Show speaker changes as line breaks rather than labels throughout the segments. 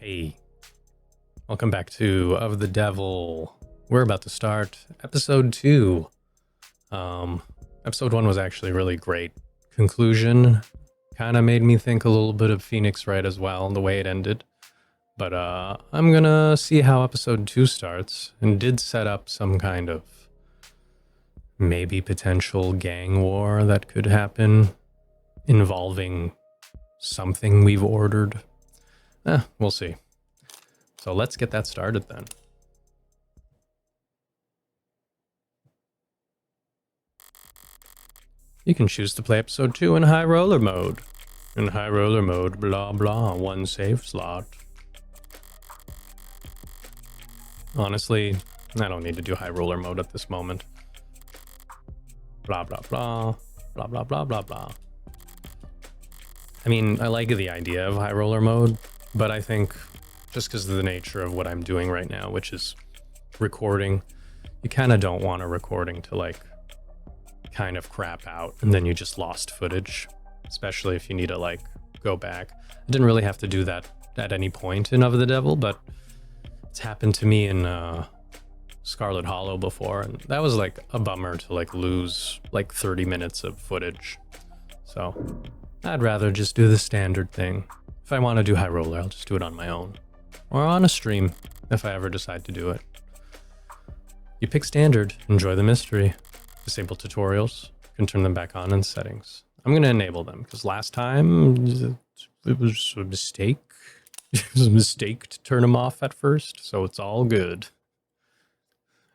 Hey, welcome back to Of the Devil. We're about to start episode 2. Episode 1 was actually really great. Conclusion kind of made me think a little bit of Phoenix Wright as well, the way it ended. But I'm gonna see how episode 2 starts, and did set up some kind of maybe potential gang war that could happen involving something we've ordered. We'll see. So let's get that started then. You can choose to play episode 2 in high roller mode. In high roller mode, blah blah, one save slot. Honestly, I don't need to do high roller mode at this moment. Blah blah blah, blah blah blah blah blah. I mean, I like the idea of high roller mode, but I think just because of the nature of what I'm doing right now, which is recording, you kind of don't want a recording to like kind of crap out and then you just lost footage, especially if you need to like go back. I didn't really have to do that at any point in Of the Devil, but it's happened to me in Scarlet Hollow before, and that was like a bummer to like lose like 30 minutes of footage. So I'd rather just do the standard thing. If I want to do high roller, I'll just do it on my own. Or on a stream, if I ever decide to do it. You pick standard, enjoy the mystery. Disable tutorials, you can turn them back on in settings. I'm going to enable them, because last time it was a mistake. It was a mistake to turn them off at first, so it's all good.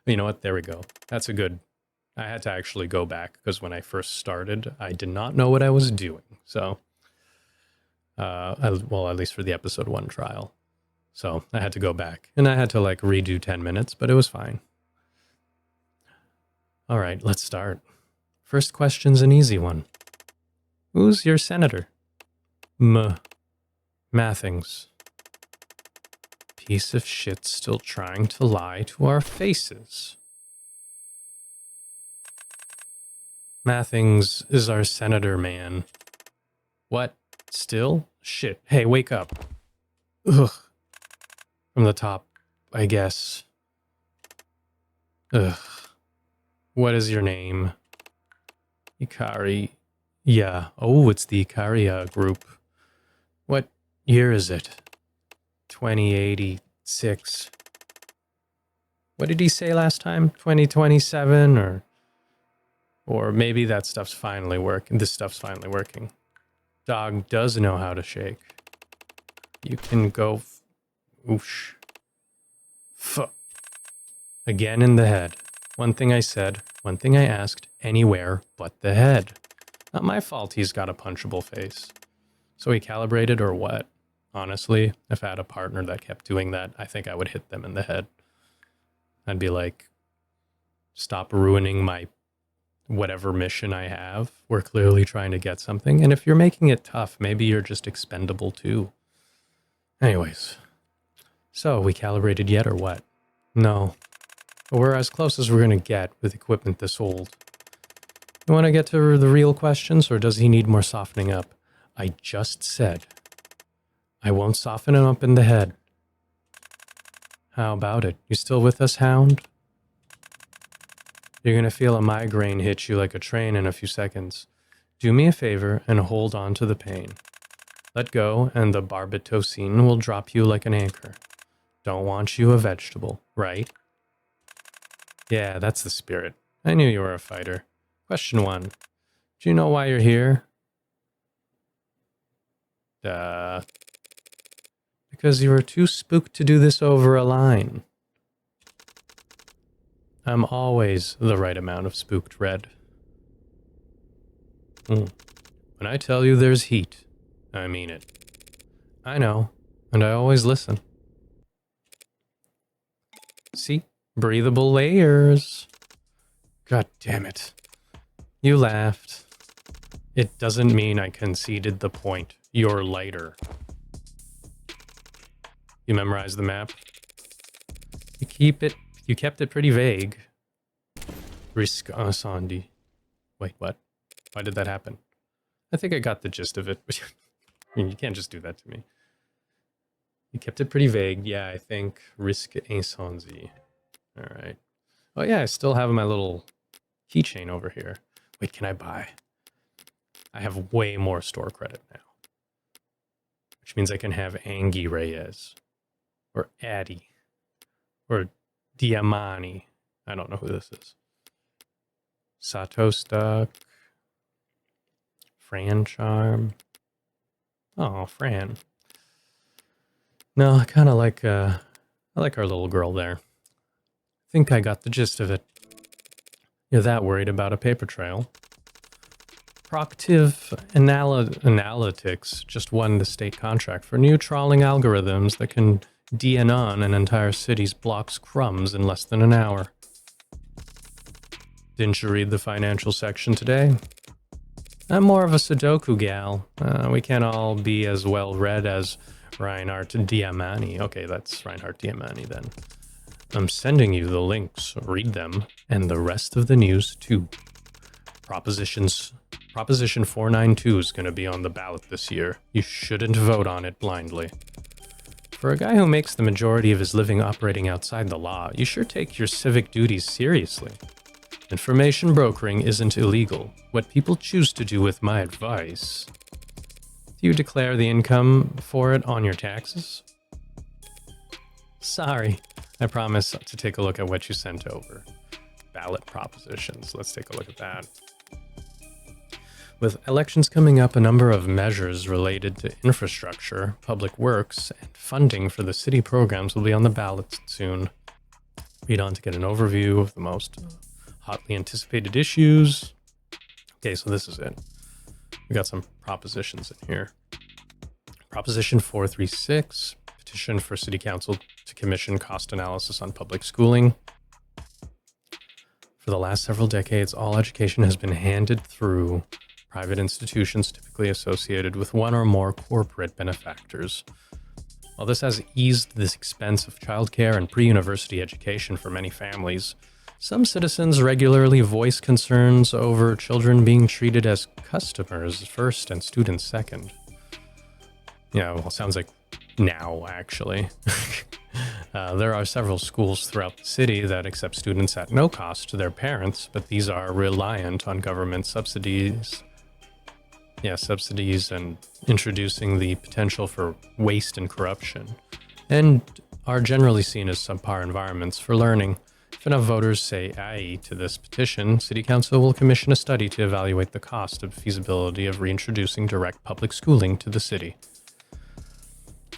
You know what? There we go. That's a good... I had to actually go back, because when I first started, I did not know what I was doing. So, well, at least for the episode 1 trial. So I had to go back, and I had to like redo 10 minutes, but it was fine. All right, let's start. First question's an easy one. Who's your senator? Mathings. Piece of shit still trying to lie to our faces. Mathings is our senator, man. What? Still? Shit. Hey, wake up. Ugh. From the top, I guess. Ugh. What is your name? Ikari. Yeah. Oh, it's the Ikaria group. What year is it? 2086. What did he say last time? 2027 or maybe that stuff's finally working. This stuff's finally working. Dog does know how to shake. You can go... Oosh. Again in the head. One thing I said, one thing I asked, anywhere but the head. Not my fault he's got a punchable face. So he calibrated or what? Honestly, if I had a partner that kept doing that, I think I would hit them in the head. I'd be like, stop ruining my whatever mission I have. We're clearly trying to get something. And if you're making it tough, maybe you're just expendable too. Anyways. So, we calibrated yet or what? No. But we're as close as we're going to get with equipment this old. You want to get to the real questions, or does he need more softening up? I just said I won't soften him up in the head. How about it? You still with us, Hound? You're going to feel a migraine hit you like a train in a few seconds. Do me a favor and hold on to the pain. Let go, and the barbitocene will drop you like an anchor. Don't want you a vegetable, right? Yeah, that's the spirit. I knew you were a fighter. Question 1. Do you know why you're here? Because you were too spooked to do this over a line. I'm always the right amount of spooked, Red. When I tell you there's heat, I mean it. I know, and I always listen. See? Breathable layers. God damn it. You laughed. It doesn't mean I conceded the point. You're lighter. You memorized the map? You kept it pretty vague. Risk Asandi. Wait, what? Why did that happen? I think I got the gist of it. I mean, you can't just do that to me. You kept it pretty vague. Yeah, I think risque incendie. All right. Oh yeah, I still have my little keychain over here. Wait, can I buy? I have way more store credit now. Which means I can have Angie Reyes. Or Addie. Or Diamani. I don't know who this is. Sato Stuck. Fran Charm. Oh, Fran. No, I kind of like, I like our little girl there. I think I got the gist of it. You're that worried about a paper trail? Proctive Analytics just won the state contract for new trawling algorithms that can DNN an entire city's blocks crumbs in less than an hour. Didn't you read the financial section today? I'm more of a Sudoku gal. We can't all be as well read as Reinhard Diamani. Okay, that's Reinhard Diamani then. I'm sending you the links. Read them, and the rest of the news too. Proposition 492 is going to be on the ballot this year. You shouldn't vote on it blindly. For a guy who makes the majority of his living operating outside the law, you sure take your civic duties seriously. Information brokering isn't illegal. What people choose to do with my advice... Do you declare the income for it on your taxes? Sorry. I promise to take a look at what you sent over. Ballot propositions. Let's take a look at that. With elections coming up, a number of measures related to infrastructure, public works, and funding for the city programs will be on the ballot soon. Read on to get an overview of the most hotly anticipated issues. Okay, so this is it. We got some propositions in here. Proposition 436, petition for City Council to commission cost analysis on public schooling. For the last several decades, all education has been handed through private institutions typically associated with one or more corporate benefactors. While this has eased the expense of childcare and pre-university education for many families, some citizens regularly voice concerns over children being treated as customers first and students second. Yeah, well, sounds like now, actually. There are several schools throughout the city that accept students at no cost to their parents, but these are reliant on government subsidies. Yeah, subsidies and introducing the potential for waste and corruption, and are generally seen as subpar environments for learning. If enough voters say aye to this petition, City Council will commission a study to evaluate the cost of feasibility of reintroducing direct public schooling to the city.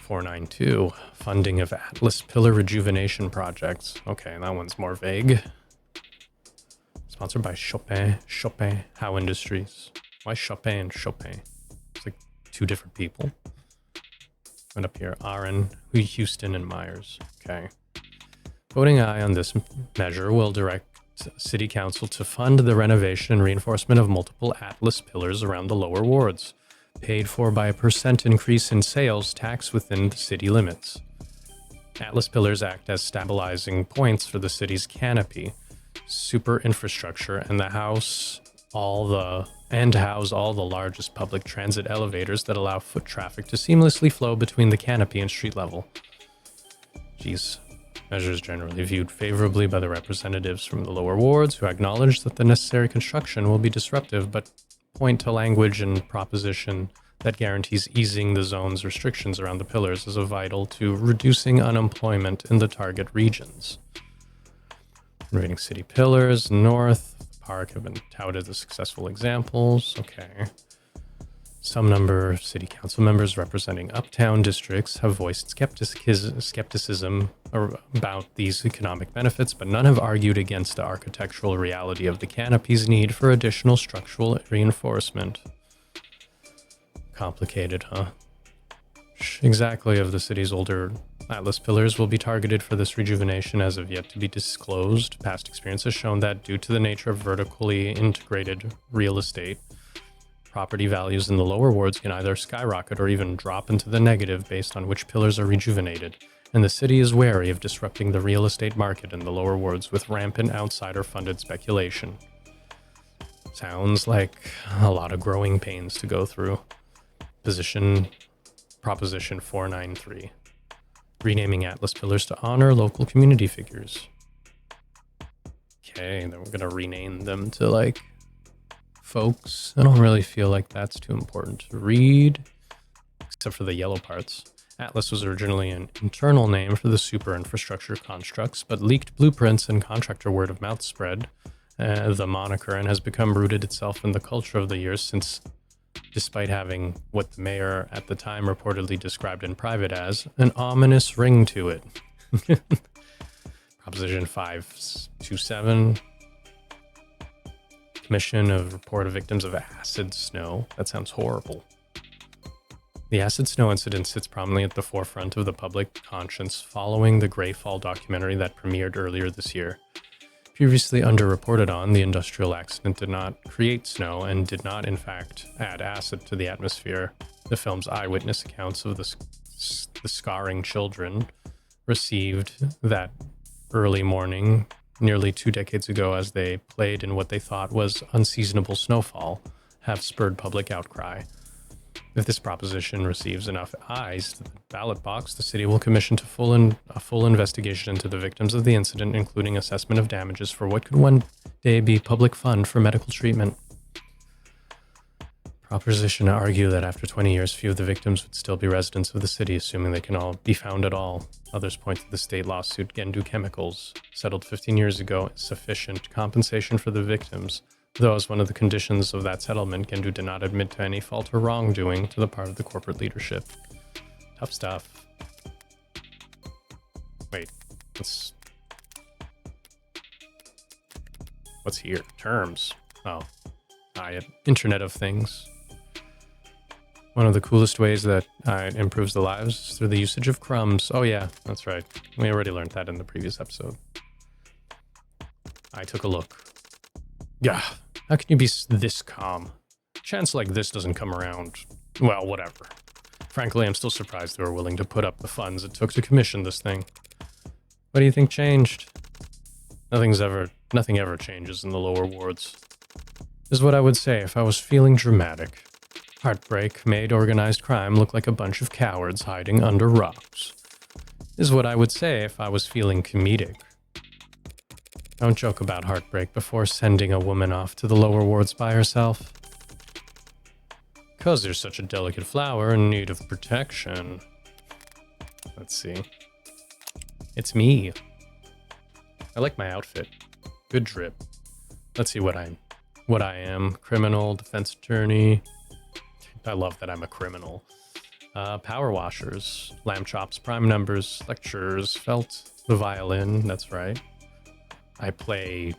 492, funding of Atlas Pillar rejuvenation projects. Okay, that one's more vague. Sponsored by Chopin How Industries. Why Chopin and Chopin? It's like two different people. And up here, Aaron, Houston, and Myers. Okay. Voting aye on this measure will direct City Council to fund the renovation and reinforcement of multiple Atlas pillars around the lower wards, paid for by a % increase in sales tax within the city limits. Atlas pillars act as stabilizing points for the city's canopy, super infrastructure, and house all the largest public transit elevators that allow foot traffic to seamlessly flow between the canopy and street level. Jeez. Measures generally viewed favorably by the representatives from the lower wards, who acknowledge that the necessary construction will be disruptive, but point to language and proposition that guarantees easing the zone's restrictions around the pillars as a vital to reducing unemployment in the target regions. Renovating city pillars, north, park have been touted as successful examples. Okay. Some number of city council members representing uptown districts have voiced skepticism about these economic benefits, but none have argued against the architectural reality of the canopy's need for additional structural reinforcement. Complicated, huh? Exactly of the city's older Atlas pillars will be targeted for this rejuvenation as of yet to be disclosed. Past experience has shown that due to the nature of vertically integrated real estate, property values in the lower wards can either skyrocket or even drop into the negative based on which pillars are rejuvenated, and the city is wary of disrupting the real estate market in the lower wards with rampant outsider-funded speculation. Sounds like a lot of growing pains to go through. Proposition 493. Renaming Atlas pillars to honor local community figures. Okay, then we're going to rename them to like folks. I don't really feel like that's too important to read, except for the yellow parts. Atlas was originally an internal name for the super infrastructure constructs, but leaked blueprints and contractor word of mouth spread the moniker and has become rooted itself in the culture of the years since, despite having what the mayor at the time reportedly described in private as an ominous ring to it. Proposition 527, commission of report of victims of acid snow. That sounds horrible. The acid snow incident sits prominently at the forefront of the public conscience following the Greyfall documentary that premiered earlier this year. Previously underreported on, the industrial accident did not create snow and did not, in fact, add acid to the atmosphere. The film's eyewitness accounts of the scarring children received that early morning nearly 2 decades ago as they played in what they thought was unseasonable snowfall have spurred public outcry. If this proposition receives enough ayes to the ballot box, the city will commission a full investigation into the victims of the incident, including assessment of damages for what could one day be public fund for medical treatment. Proposition argue that after 20 years, few of the victims would still be residents of the city, assuming they can all be found at all. Others point to the state lawsuit Gendu Chemicals, settled 15 years ago, as sufficient compensation for the victims, though as one of the conditions of that settlement, Gendu did not admit to any fault or wrongdoing to the part of the corporate leadership. Tough stuff. Wait, what's here? Terms. Oh, Internet of Things. One of the coolest ways that it improves the lives is through the usage of crumbs. Oh yeah, that's right. We already learned that in the previous episode. I took a look. Yeah, how can you be this calm? Chance like this doesn't come around. Well, whatever. Frankly, I'm still surprised they were willing to put up the funds it took to commission this thing. What do you think changed? Nothing ever changes in the lower wards. Is what I would say if I was feeling dramatic. Heartbreak made organized crime look like a bunch of cowards hiding under rocks. Is what I would say if I was feeling comedic. Don't joke about heartbreak before sending a woman off to the lower wards by herself. 'Cause there's such a delicate flower in need of protection. Let's see. It's me. I like my outfit. Good drip. Let's see what I am. Criminal, defense attorney. I love that I'm a criminal. Power washers, lamb chops, prime numbers, lecturers, felt, the violin, that's right. I play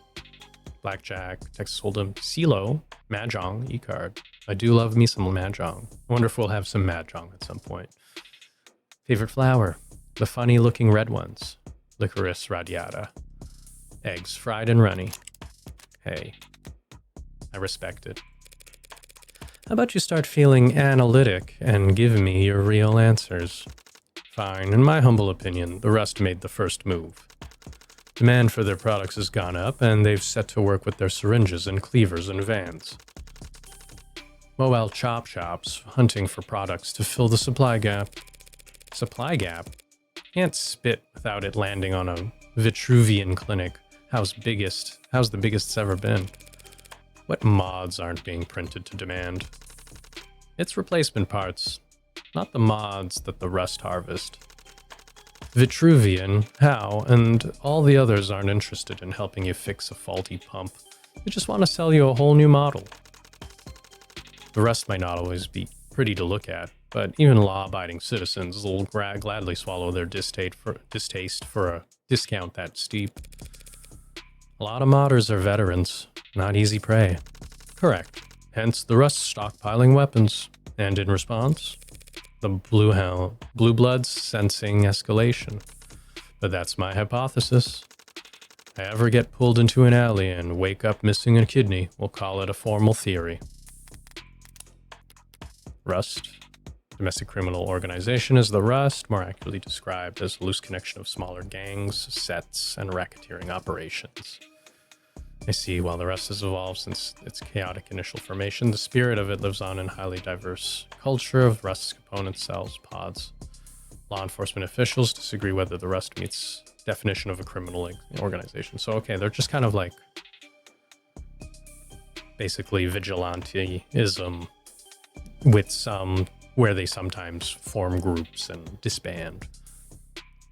blackjack, Texas Hold'em, CeeLo, Mahjong, E-card. I do love me some Mahjong. I wonder if we'll have some Mahjong at some point. Favorite flower, the funny looking red ones. Licorice radiata. Eggs fried and runny. Hey, I respect it. How about you start feeling analytic and give me your real answers? Fine, in my humble opinion, the rest made the first move. Demand for their products has gone up, and they've set to work with their syringes and cleavers and vans. Mobile chop shops hunting for products to fill the supply gap. Supply gap? Can't spit without it landing on a Vitruvian clinic. How's the biggest it's ever been? What mods aren't being printed to demand? It's replacement parts, not the mods that the Rust harvest. Vitruvian, how, and all the others aren't interested in helping you fix a faulty pump. They just want to sell you a whole new model. The Rust might not always be pretty to look at, but even law-abiding citizens will gladly swallow their distaste for a discount that steep. A lot of modders are veterans, not easy prey. Correct. Hence the Rust stockpiling weapons. And in response, the Blue Bloods sensing escalation. But that's my hypothesis. If I ever get pulled into an alley and wake up missing a kidney, we'll call it a formal theory. Rust. Domestic criminal organization is the Rust, more accurately described as a loose connection of smaller gangs, sets, and racketeering operations. I see, while the Rust has evolved since its chaotic initial formation, the spirit of it lives on in highly diverse culture of Rust's component cells, pods. Law enforcement officials disagree whether the rest meets definition of a criminal organization. So, okay, they're just kind of like basically vigilanteism with some where they sometimes form groups and disband.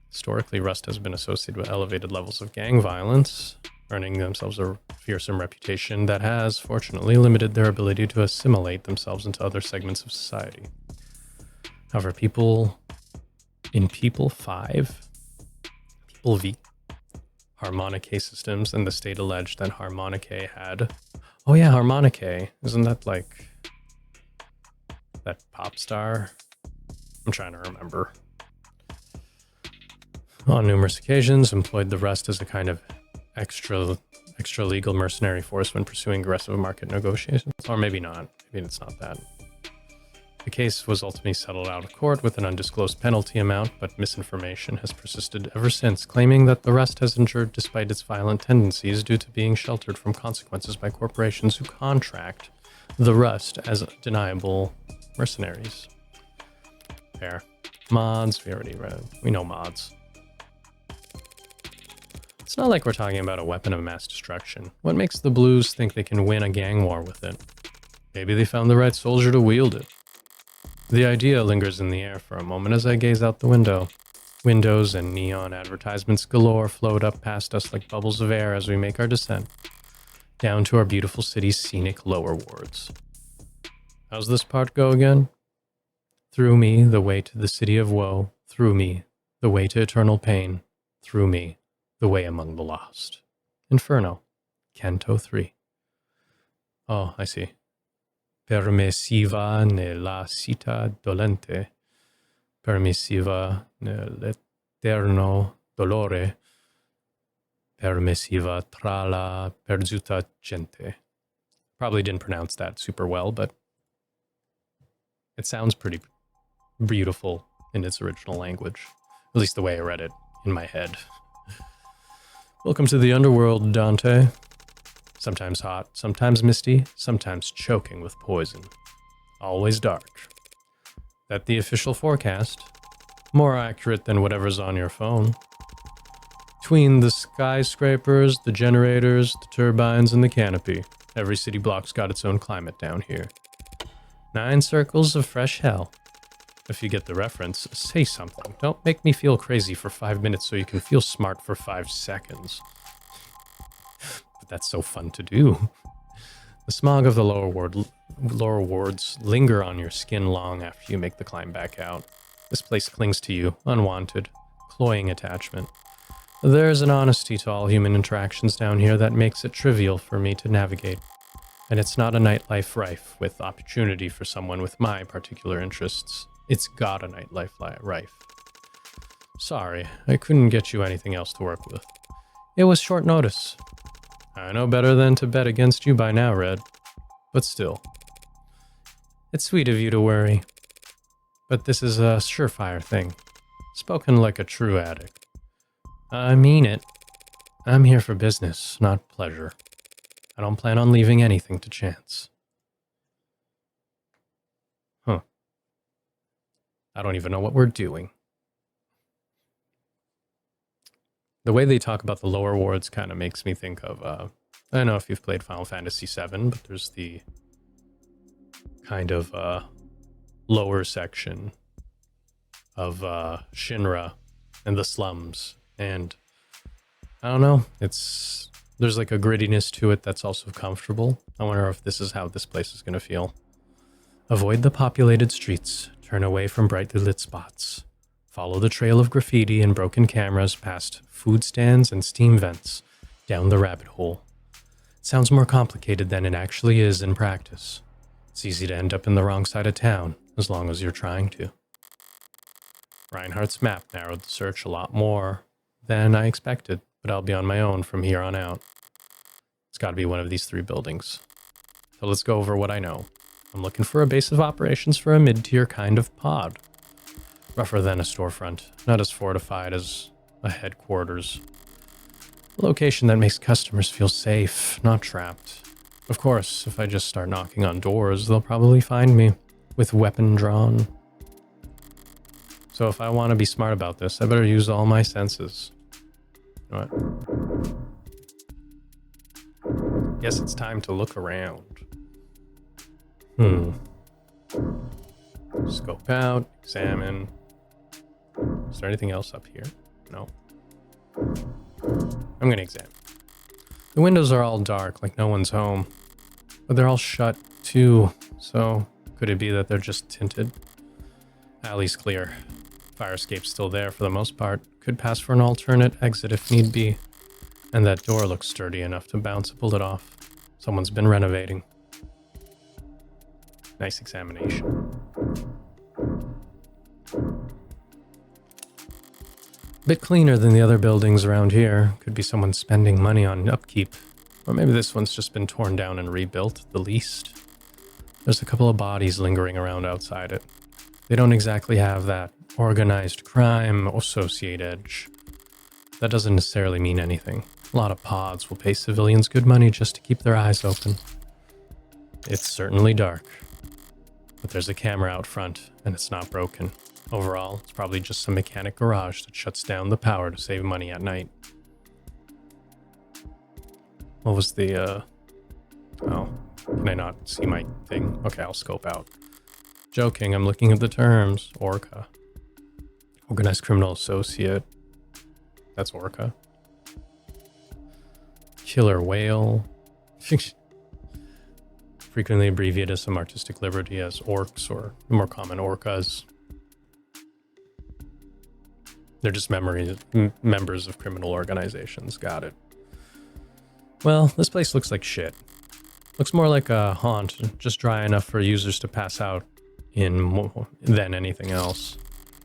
Historically, Rust has been associated with elevated levels of gang violence, earning themselves a fearsome reputation that has, fortunately, limited their ability to assimilate themselves into other segments of society. However, People V, Harmonique Systems, and the state alleged that Harmonique had... Oh yeah, Harmonique. Isn't that like that pop star? I'm trying to remember. On numerous occasions, employed the Rust as a kind of extra legal mercenary force when pursuing aggressive market negotiations. Or maybe not. Maybe it's not that. The case was ultimately settled out of court with an undisclosed penalty amount, but misinformation has persisted ever since, claiming that the Rust has endured despite its violent tendencies due to being sheltered from consequences by corporations who contract the Rust as deniable mercenaries. Fair. Mods, we already read. We know mods. It's not like we're talking about a weapon of mass destruction. What makes the Blues think they can win a gang war with it? Maybe they found the right soldier to wield it. The idea lingers in the air for a moment as I gaze out the window. Windows and neon advertisements galore float up past us like bubbles of air as we make our descent down to our beautiful city's scenic lower wards. How's this part go again? Through me, the way to the city of woe. Through me, the way to eternal pain. Through me, the way among the lost. Inferno, Canto 3. Oh, I see. Permissiva nella città dolente, permissiva nell'eterno dolore, permissiva tra la perduta gente. Probably didn't pronounce that super well, but it sounds pretty beautiful in its original language. At least the way I read it in my head. Welcome to the underworld, Dante. Sometimes hot, sometimes misty, sometimes choking with poison. Always dark. That the official forecast? More accurate than whatever's on your phone. Between the skyscrapers, the generators, the turbines, and the canopy, every city block's got its own climate down here. 9 circles of fresh hell. If you get the reference, say something. Don't make me feel crazy for 5 minutes so you can feel smart for 5 seconds. But that's so fun to do. The smog of the lower wards linger on your skin long after you make the climb back out. This place clings to you, unwanted, cloying attachment. There's an honesty to all human interactions down here that makes it trivial for me to navigate. And it's not a nightlife rife with opportunity for someone with my particular interests. It's got a nightlife rife. Sorry, I couldn't get you anything else to work with. It was short notice. I know better than to bet against you by now, Red. But still. It's sweet of you to worry. But this is a surefire thing. Spoken like a true addict. I mean it. I'm here for business, not pleasure. I don't plan on leaving anything to chance. Huh. I don't even know what we're doing. The way they talk about the lower wards kind of makes me think of, I don't know if you've played Final Fantasy VII, but there's the kind of lower section of Shinra and the slums. And I don't know, there's like a grittiness to it that's also comfortable. I wonder if this is how this place is going to feel. Avoid the populated streets. Turn away from brightly lit spots. Follow the trail of graffiti and broken cameras past food stands and steam vents down the rabbit hole. It sounds more complicated than it actually is in practice. It's easy to end up in the wrong side of town, as long as you're trying to. Reinhardt's map narrowed the search a lot more than I expected, but I'll be on my own from here on out. It's got to be one of these 3 buildings. So let's go over what I know. I'm looking for a base of operations for a mid-tier kind of pod. Rougher than a storefront, not as fortified as a headquarters. A location that makes customers feel safe, not trapped. Of course, if I just start knocking on doors, they'll probably find me, with weapon drawn. So if I want to be smart about this, I better use all my senses. You know what? Guess it's time to look around. Scope out, examine. Is there anything else up here? No. I'm gonna examine. The windows are all dark, like no one's home. But they're all shut, too. So, could it be that they're just tinted? Alley's clear. Fire escape's still there for the most part. Could pass for an alternate exit if need be. And that door looks sturdy enough to bounce a bullet off. Someone's been renovating. Nice examination. A bit cleaner than the other buildings around here. Could be someone spending money on upkeep. Or maybe this one's just been torn down and rebuilt, at the least. There's a couple of bodies lingering around outside it. They don't exactly have that organized crime associate edge. That doesn't necessarily mean anything. A lot of pods will pay civilians good money just to keep their eyes open. It's certainly dark. But there's a camera out front, and it's not broken. Overall, it's probably just some mechanic garage that shuts down the power to save money at night. What was the, oh, can I not see my thing? Okay, I'll scope out. Joking, I'm looking at the terms. Orca. Organized criminal associate. That's Orca. Killer whale. Frequently abbreviated as some artistic liberty as orcs, or more common orcas. They're just members of criminal organizations. Got it. Well, this place looks like shit. Looks more like a haunt, just dry enough for users to pass out in more than anything else.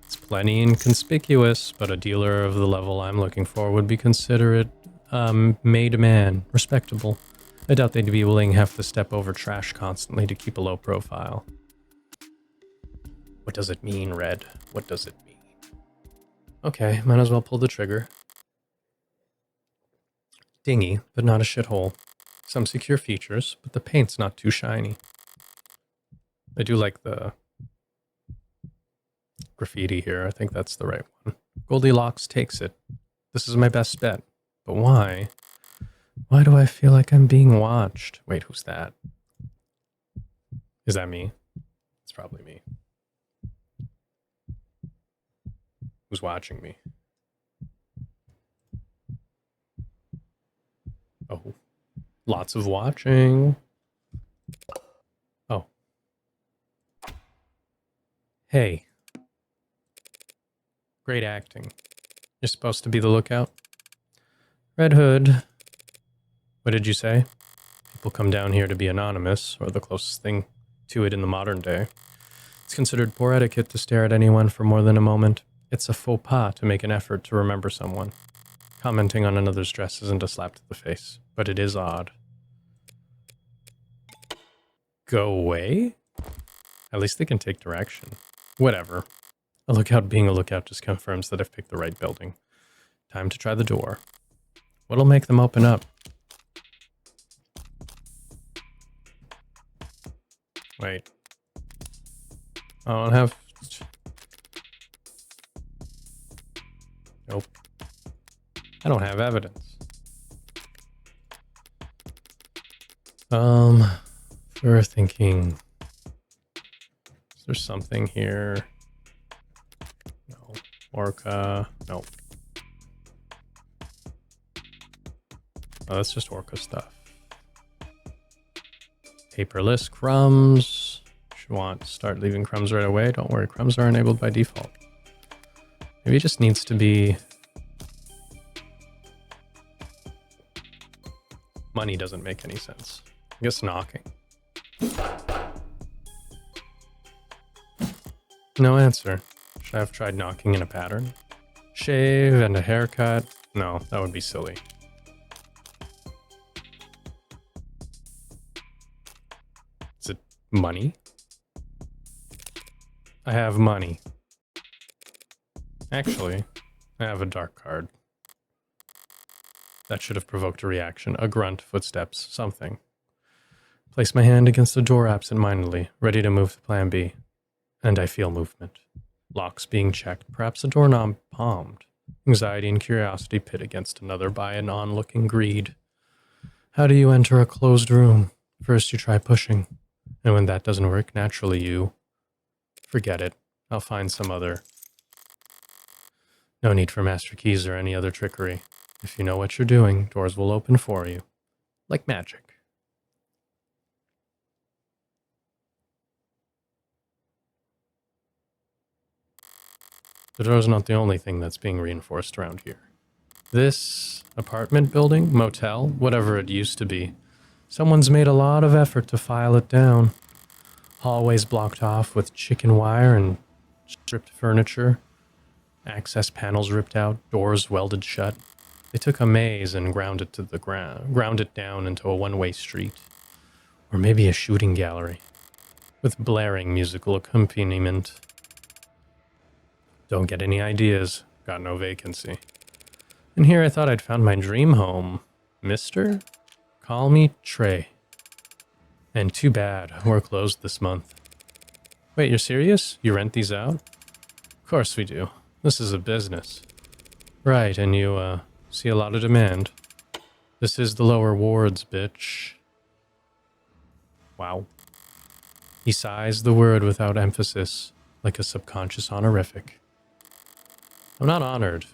It's plenty inconspicuous, but a dealer of the level I'm looking for would be considerate, made man, respectable. I doubt they'd be willing half to step over trash constantly to keep a low profile. What does it mean, Red? What does it mean? Okay, might as well pull the trigger. Dingy, but not a shithole. Some secure features, but the paint's not too shiny. I do like the graffiti here. I think that's the right one. Goldilocks takes it. This is my best bet. But why? Why do I feel like I'm being watched? Wait, who's that? Is that me? It's probably me. Who's watching me? Oh, lots of watching. Oh. Hey. Great acting. You're supposed to be the lookout? Red Hood. What did you say? People come down here to be anonymous, or the closest thing to it in the modern day. It's considered poor etiquette to stare at anyone for more than a moment. It's a faux pas to make an effort to remember someone. Commenting on another's dress isn't a slap to the face, but it is odd. Go away? At least they can take direction. Whatever. A lookout being a lookout just confirms that I've picked the right building. Time to try the door. What'll make them open up? Wait. I don't have... Nope. I don't have evidence. We're thinking... Is there something here? No. Orca. Nope. Oh, that's just Orca stuff. Paperless crumbs. Should start leaving crumbs right away. Don't worry, crumbs are enabled by default. Maybe it just needs to be... Money doesn't make any sense. I guess knocking. No answer. Should I have tried knocking in a pattern? Shave and a haircut? No, that would be silly. Is it money? I have money. Actually, I have a Darkcard. That should have provoked a reaction, a grunt, footsteps, something. Place my hand against the door absent-mindedly, ready to move to plan B. And I feel movement. Locks being checked, perhaps a doorknob palmed. Anxiety and curiosity pit against another by an onlooking greed. How do you enter a closed room? First you try pushing, and when that doesn't work, naturally you... Forget it. I'll find some other... No need for master keys or any other trickery. If you know what you're doing, doors will open for you. Like magic. The door's not the only thing that's being reinforced around here. This apartment building, motel, whatever it used to be, someone's made a lot of effort to file it down. Hallways blocked off with chicken wire and stripped furniture. Access panels ripped out, doors welded shut. They took a maze and ground it to the ground it down into a one-way street. Or maybe a shooting gallery. With blaring musical accompaniment. Don't get any ideas. Got no vacancy. And here I thought I'd found my dream home. Mister? Call me Trey. And too bad, we're closed this month. Wait, you're serious? You rent these out? Of course we do. This is a business. Right, and you, see a lot of demand. This is the lower wards, bitch. Wow. He sighs the word without emphasis, like a subconscious honorific. I'm not honored.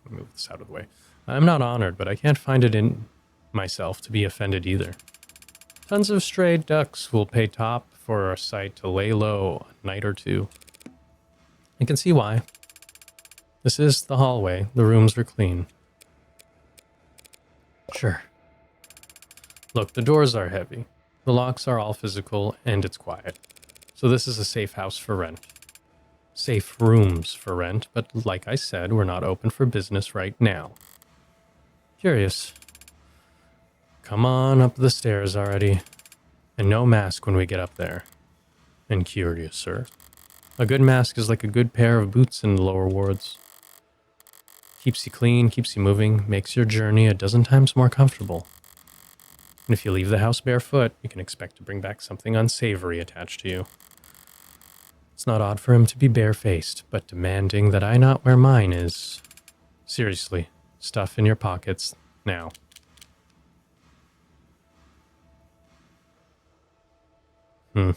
Let me move this out of the way. I'm not honored, but I can't find it in myself to be offended either. Tons of stray ducks will pay top for a site to lay low a night or two. I can see why. This is the hallway. The rooms are clean. Sure. Look, the doors are heavy. The locks are all physical, and it's quiet. So this is a safe house for rent. Safe rooms for rent, but like I said, we're not open for business right now. Curious. Come on up the stairs already. And no mask when we get up there. And curious, sir. A good mask is like a good pair of boots in the lower wards. Keeps you clean, keeps you moving, makes your journey a dozen times more comfortable. And if you leave the house barefoot, you can expect to bring back something unsavory attached to you. It's not odd for him to be barefaced, but demanding that I not wear mine is... Seriously, stuff in your pockets, now. I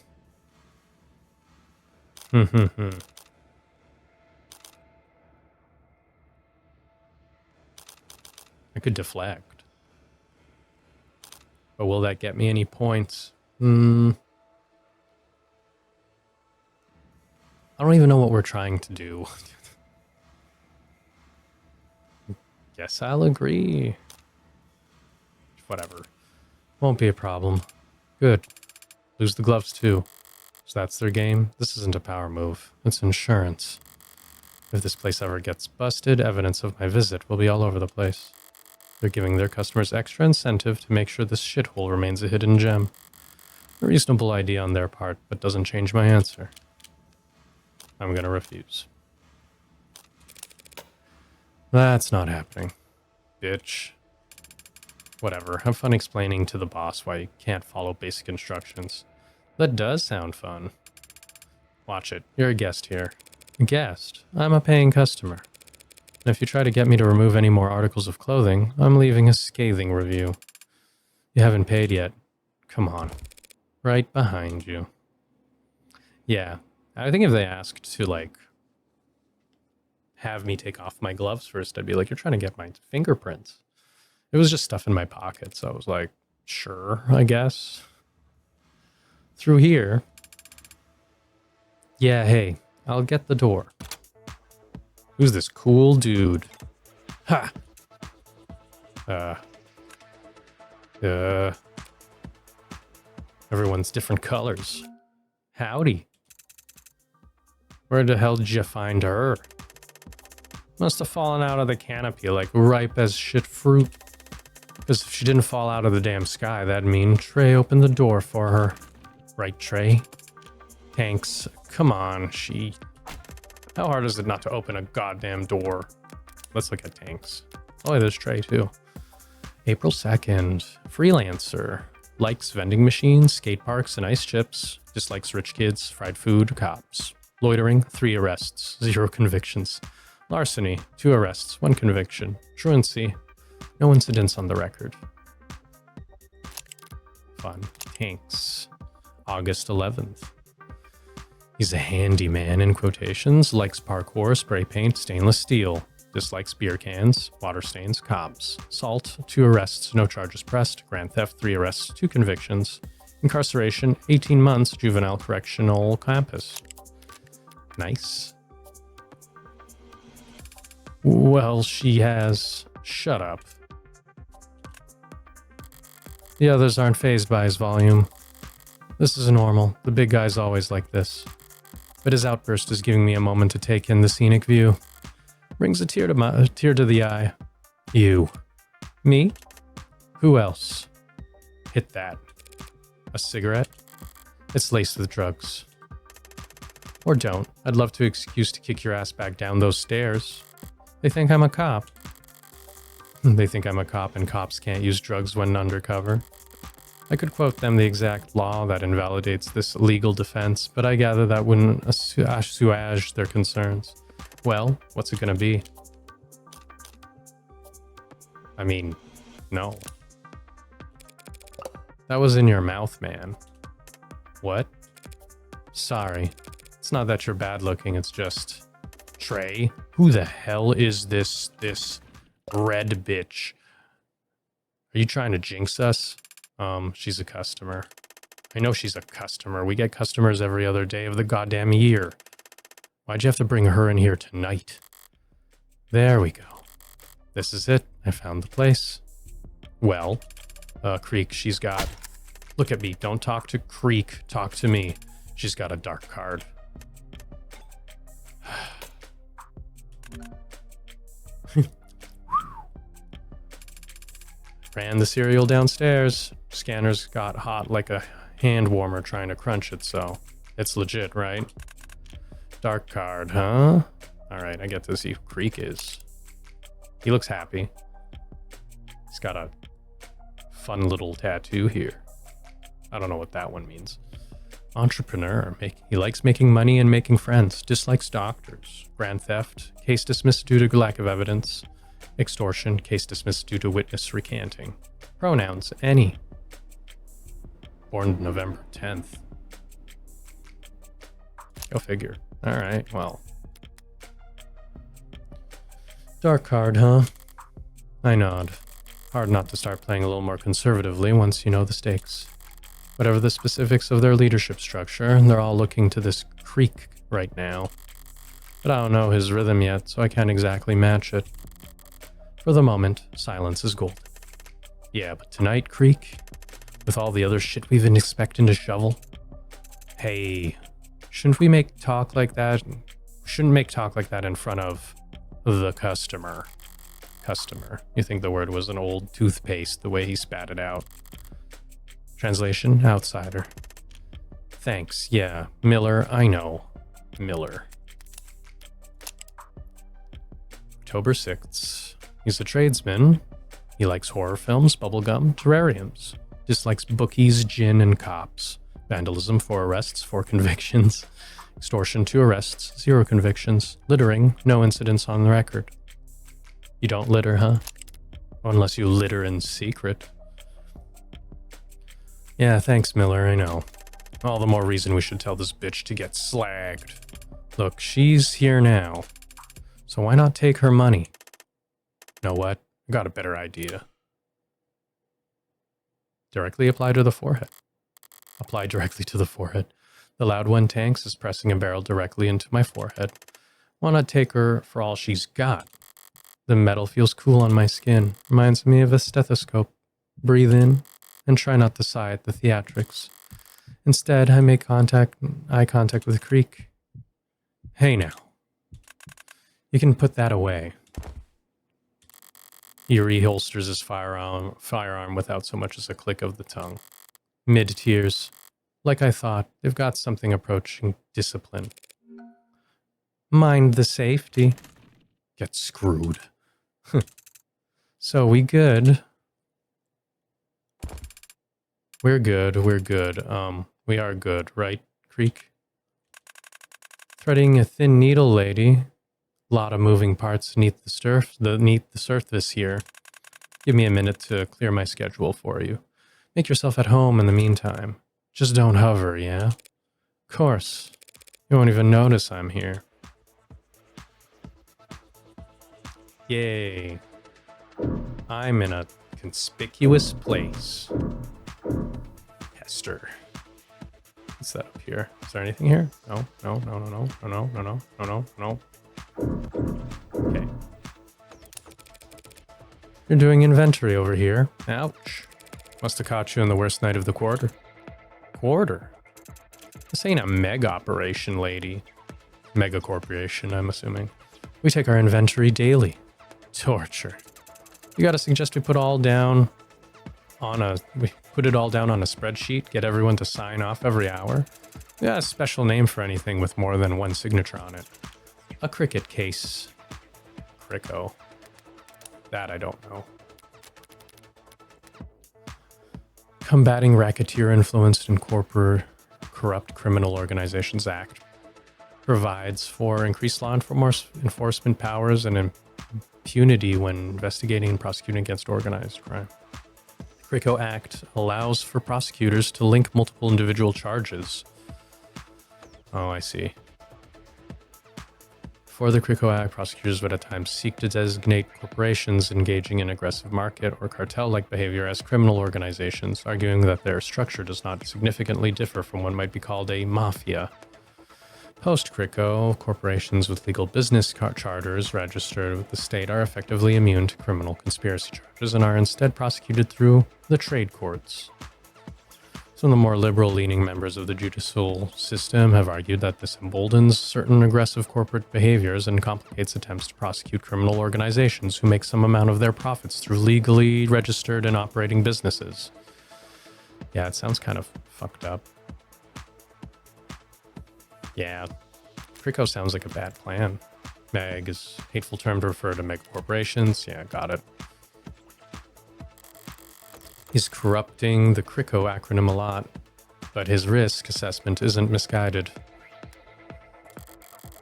could deflect. But will that get me any points? I don't even know what we're trying to do. Guess I'll agree. Whatever. Won't be a problem. Good. Lose the gloves too. So that's their game? This isn't a power move. It's insurance. If this place ever gets busted, evidence of my visit will be all over the place. They're giving their customers extra incentive to make sure this shithole remains a hidden gem. A reasonable idea on their part, but doesn't change my answer. I'm gonna refuse. That's not happening. Bitch. Whatever, have fun explaining to the boss why you can't follow basic instructions. That does sound fun. Watch it, you're a guest here. A guest? I'm a paying customer. And if you try to get me to remove any more articles of clothing, I'm leaving a scathing review. You haven't paid yet. Come on. Right behind you. Yeah, I think if they asked to, like, have me take off my gloves first, I'd be like, you're trying to get my fingerprints. It was just stuff in my pocket, so I was like, sure, I guess. Through here. Yeah, hey, I'll get the door. Who's this cool dude? Ha! Everyone's different colors. Howdy. Where the hell did you find her? Must have fallen out of the canopy like ripe as shit fruit. Because if she didn't fall out of the damn sky, that'd mean Trey opened the door for her. Right, Trey? Thanks. Come on, she... How hard is it not to open a goddamn door? Let's look at tanks. Oh, there's Trey, too. April 2nd. Freelancer. Likes vending machines, skate parks, and ice chips. Dislikes rich kids, fried food, cops. Loitering, 3 arrests, 0 convictions. Larceny, 2 arrests, 1 conviction. Truancy, no incidents on the record. Fun. Hanks, August 11th. He's a handyman in quotations, likes parkour, spray paint, stainless steel. Dislikes beer cans, water stains, cops. Salt, 2 arrests, no charges pressed. Grand theft, 3 arrests, 2 convictions. Incarceration, 18 months, juvenile correctional campus. Nice. Well, she has... Shut up. The others aren't fazed by his volume. This is normal. The big guy's always like this. But his outburst is giving me a moment to take in the scenic view. Brings a tear to the eye. You. Me? Who else? Hit that. A cigarette? It's laced with drugs. Or don't. I'd love to excuse to kick your ass back down those stairs. They think I'm a cop. They think I'm a cop and cops can't use drugs when undercover. I could quote them the exact law that invalidates this legal defense, but I gather that wouldn't assuage their concerns. Well, what's it gonna be? I mean, no. That was in your mouth, man. What? Sorry. It's not that you're bad looking, it's just... Trey? Who the hell is this red bitch? Are you trying to jinx us? She's a customer. I know she's a customer. We get customers every other day of the goddamn year. Why'd you have to bring her in here tonight? There we go. This is it. I found the place. Well, Creek, she's got... Look at me. Don't talk to Creek. Talk to me. She's got a Darkcard. Ran the cereal downstairs. Scanner's got hot like a hand warmer trying to crunch it, so it's legit, right? Darkcard, huh? Alright, I get to see who Creek is. He looks happy. He's got a fun little tattoo here. I don't know what that one means. Entrepreneur. He likes making money and making friends. Dislikes doctors. Grand theft. Case dismissed due to lack of evidence. Extortion. Case dismissed due to witness recanting. Pronouns. Any. Born November 10th. Go figure. Alright, well. Darkcard, huh? I nod. Hard not to start playing a little more conservatively once you know the stakes. Whatever the specifics of their leadership structure, they're all looking to this Creek right now. But I don't know his rhythm yet, so I can't exactly match it. For the moment, silence is golden. Yeah, but tonight, Creek, with all the other shit we've been expecting to shovel? Hey, shouldn't we make talk like that? Shouldn't make talk like that in front of the customer. Customer. You think the word was an old toothpaste, the way he spat it out. Translation, outsider. Thanks, yeah. Miller, I know. Miller. October 6th. He's a tradesman. He likes horror films, bubblegum, terrariums. Dislikes bookies, gin, and cops. Vandalism, 4 arrests, 4 convictions. Extortion, 2 arrests, 0 convictions. Littering, no incidents on the record. You don't litter, huh? Unless you litter in secret. Yeah, thanks, Miller, I know. All the more reason we should tell this bitch to get slagged. Look, she's here now. So why not take her money? Know what? I got a better idea. Directly apply to the forehead. Apply directly to the forehead. The loud one tanks is pressing a barrel directly into my forehead. Why not take her for all she's got? The metal feels cool on my skin. Reminds me of a stethoscope. Breathe in and try not to sigh at the theatrics. Instead, I make eye contact with Creek. Hey now. You can put that away. He reholsters his firearm without so much as a click of the tongue. Mid-tears. Like I thought, they've got something approaching discipline. Mind the safety. Get screwed. So we good? We're good. We are good, right, Creek? Threading a thin needle, lady. Lot of moving parts beneath the surface here. Give me a minute to clear my schedule for you. Make yourself at home in the meantime. Just don't hover, yeah? Of course. You won't even notice I'm here. Yay. I'm in a conspicuous place. Hester. What's that up here? Is there anything here? No. Okay. You're doing inventory over here. Ouch. Must have caught you in the worst night of the quarter. Quarter? This ain't a mega operation, lady. Mega corporation, I'm assuming. We take our inventory daily. Torture. You gotta suggest we put it all down on a spreadsheet, get everyone to sign off every hour. We got a special name for anything with more than one signature on it. A cricket case. Cricko. That I don't know. Combating Racketeer Influenced and Corrupt Criminal Organizations Act provides for increased law enforcement powers and impunity when investigating and prosecuting against organized crime. The CRICO Act allows for prosecutors to link multiple individual charges. Oh, I see. For the CRICO Act, prosecutors would at times seek to designate corporations engaging in aggressive market or cartel-like behavior as criminal organizations, arguing that their structure does not significantly differ from what might be called a mafia. Post-CRICO, corporations with legal business charters registered with the state are effectively immune to criminal conspiracy charges and are instead prosecuted through the trade courts. Some of the more liberal-leaning members of the judicial system have argued that this emboldens certain aggressive corporate behaviors and complicates attempts to prosecute criminal organizations who make some amount of their profits through legally registered and operating businesses. Yeah, it sounds kind of fucked up. Yeah, CRICO sounds like a bad plan. Meg is a hateful term to refer to mega corporations. Yeah, got it. He's corrupting the CRICO acronym a lot, but his risk assessment isn't misguided.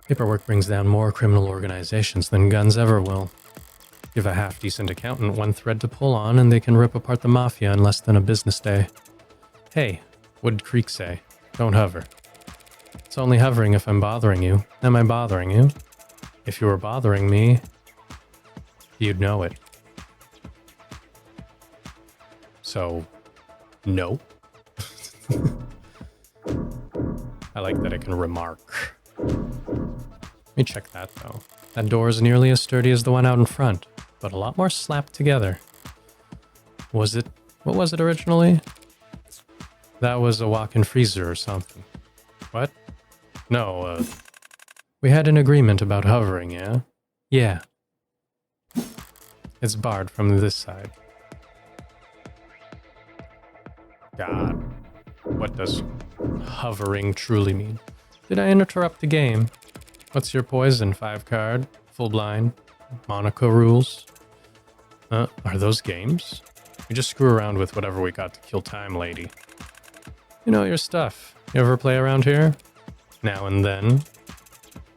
Paperwork brings down more criminal organizations than guns ever will. Give a half-decent accountant one thread to pull on and they can rip apart the mafia in less than a business day. Hey, what did Creek say? Don't hover. It's only hovering if I'm bothering you. Am I bothering you? If you were bothering me, you'd know it. So, no. I like that I can remark. Let me check that, though. That door is nearly as sturdy as the one out in front, but a lot more slapped together. What was it originally? That was a walk-in freezer or something. What? No, we had an agreement about hovering, yeah? Yeah. It's barred from this side. God, what does hovering truly mean? Did I interrupt the game? What's your poison, 5 card? Full blind? Monaco rules? Are those games? We just screw around with whatever we got to kill time, lady. You know your stuff. You ever play around here? Now and then.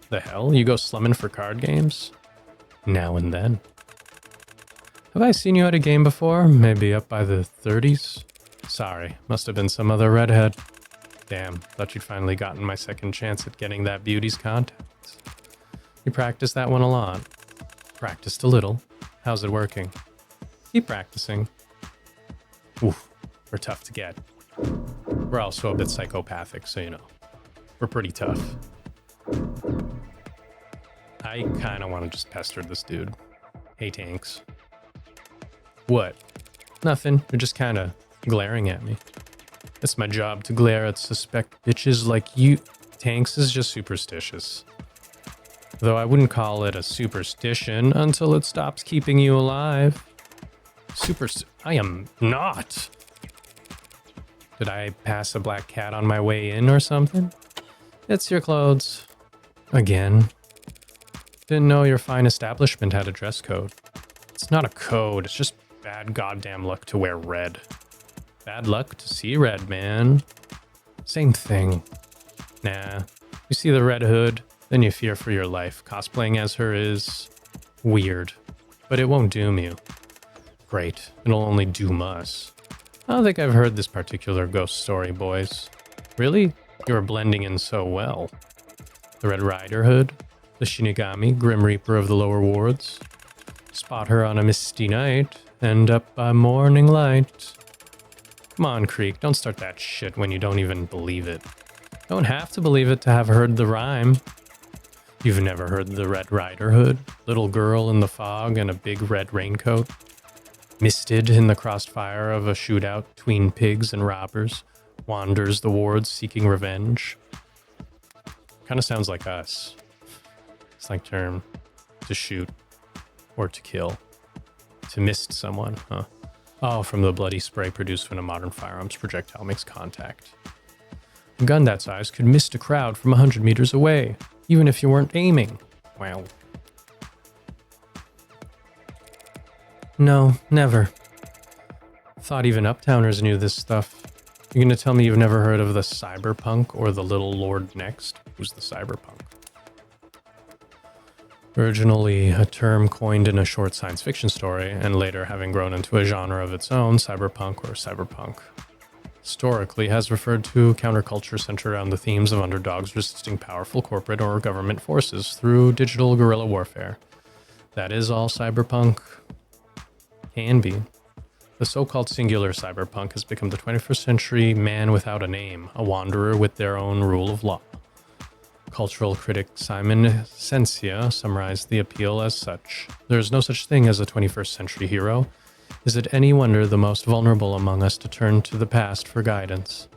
The hell? You go slumming for card games? Now and then. Have I seen you at a game before? Maybe up by the 30s? Sorry, must have been some other redhead. Damn, thought you'd finally gotten my second chance at getting that beauty's contacts. You practiced that one a lot. Practiced a little. How's it working? Keep practicing. Oof, we're tough to get. We're also a bit psychopathic, so you know. We're pretty tough. I kinda wanna just pester this dude. Hey, Tanks. What? Nothing, you're just kinda glaring at me. It's my job to glare at suspect bitches like you. Tanks is just superstitious. Though I wouldn't call it a superstition until it stops keeping you alive. I am not. Did I pass a black cat on my way in or something? It's your clothes. Again. Didn't know your fine establishment had a dress code. It's not a code, it's just bad goddamn luck to wear red. Bad luck to see red, man. Same thing. Nah. You see the red hood? Then you fear for your life. Cosplaying as her is weird, but it won't doom you. Great, it'll only doom us. I don't think I've heard this particular ghost story, boys. Really? You are blending in so well. The Red Rider Hood, the Shinigami, Grim Reaper of the lower wards. Spot her on a misty night, end up by morning light. Come on, Creek, don't start that shit when you don't even believe it. Don't have to believe it to have heard the rhyme. You've never heard the Red Rider Hood? Little girl in the fog and a big red raincoat? Misted in the crossfire of a shootout between pigs and robbers, wanders the wards seeking revenge. Kind of sounds like us. It's like term to shoot or to kill. To mist someone, huh? Oh, from the bloody spray produced when a modern firearms projectile makes contact. A gun that size could mist a crowd from 100 meters away, even if you weren't aiming. Wow. No, never. Thought even uptowners knew this stuff. You're gonna tell me you've never heard of the cyberpunk or the little Lord Next? Who's the cyberpunk? Originally a term coined in a short science fiction story, and later having grown into a genre of its own, cyberpunk historically has referred to counterculture centered around the themes of underdogs resisting powerful corporate or government forces through digital guerrilla warfare. That is all cyberpunk can be. The so-called singular cyberpunk has become the 21st century man without a name, a wanderer with their own rule of law. Cultural critic Simon Sensia summarized the appeal as such. There is no such thing as a 21st century hero. Is it any wonder the most vulnerable among us to turn to the past for guidance?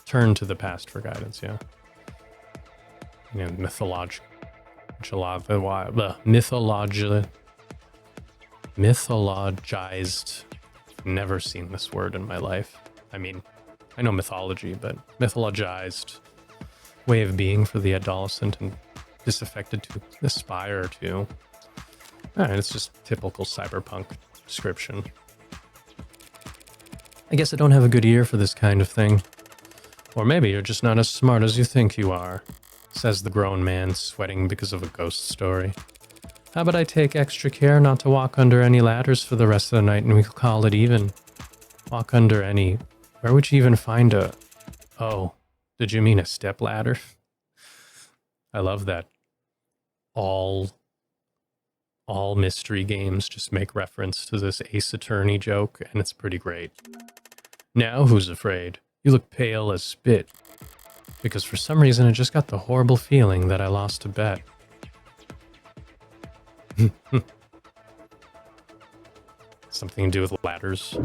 Turn to the past for guidance, yeah. You know, mythologized. Never seen this word in my life. I mean, I know mythology, but mythologized way of being for the adolescent and disaffected to aspire to. It's just typical cyberpunk description. I guess I don't have a good ear for this kind of thing. Or maybe you're just not as smart as you think you are, says the grown man, sweating because of a ghost story. How about I take extra care not to walk under any ladders for the rest of the night and we call it even? Walk under any... Where would you even find a... Oh, did you mean a step ladder? I love that. All mystery games just make reference to this Ace Attorney joke, and it's pretty great. Now who's afraid? You look pale as spit. Because for some reason I just got the horrible feeling that I lost a bet. Something to do with ladders.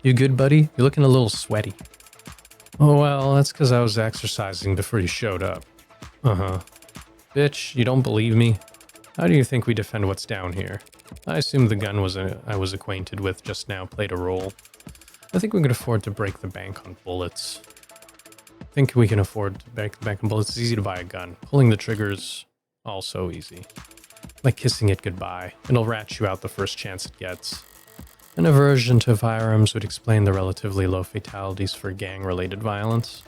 You good, buddy? You're looking a little sweaty. Oh, well, that's because I was exercising before you showed up. Uh-huh. Bitch, you don't believe me? How do you think we defend what's down here? I assume the gun I was acquainted with just now played a role. I think we could afford to break the bank on bullets. I think we can afford to break the bank on bullets. It's easy to buy a gun. Pulling the trigger's also easy. Like kissing it goodbye. It'll rat you out the first chance it gets. An aversion to firearms would explain the relatively low fatalities for gang-related violence.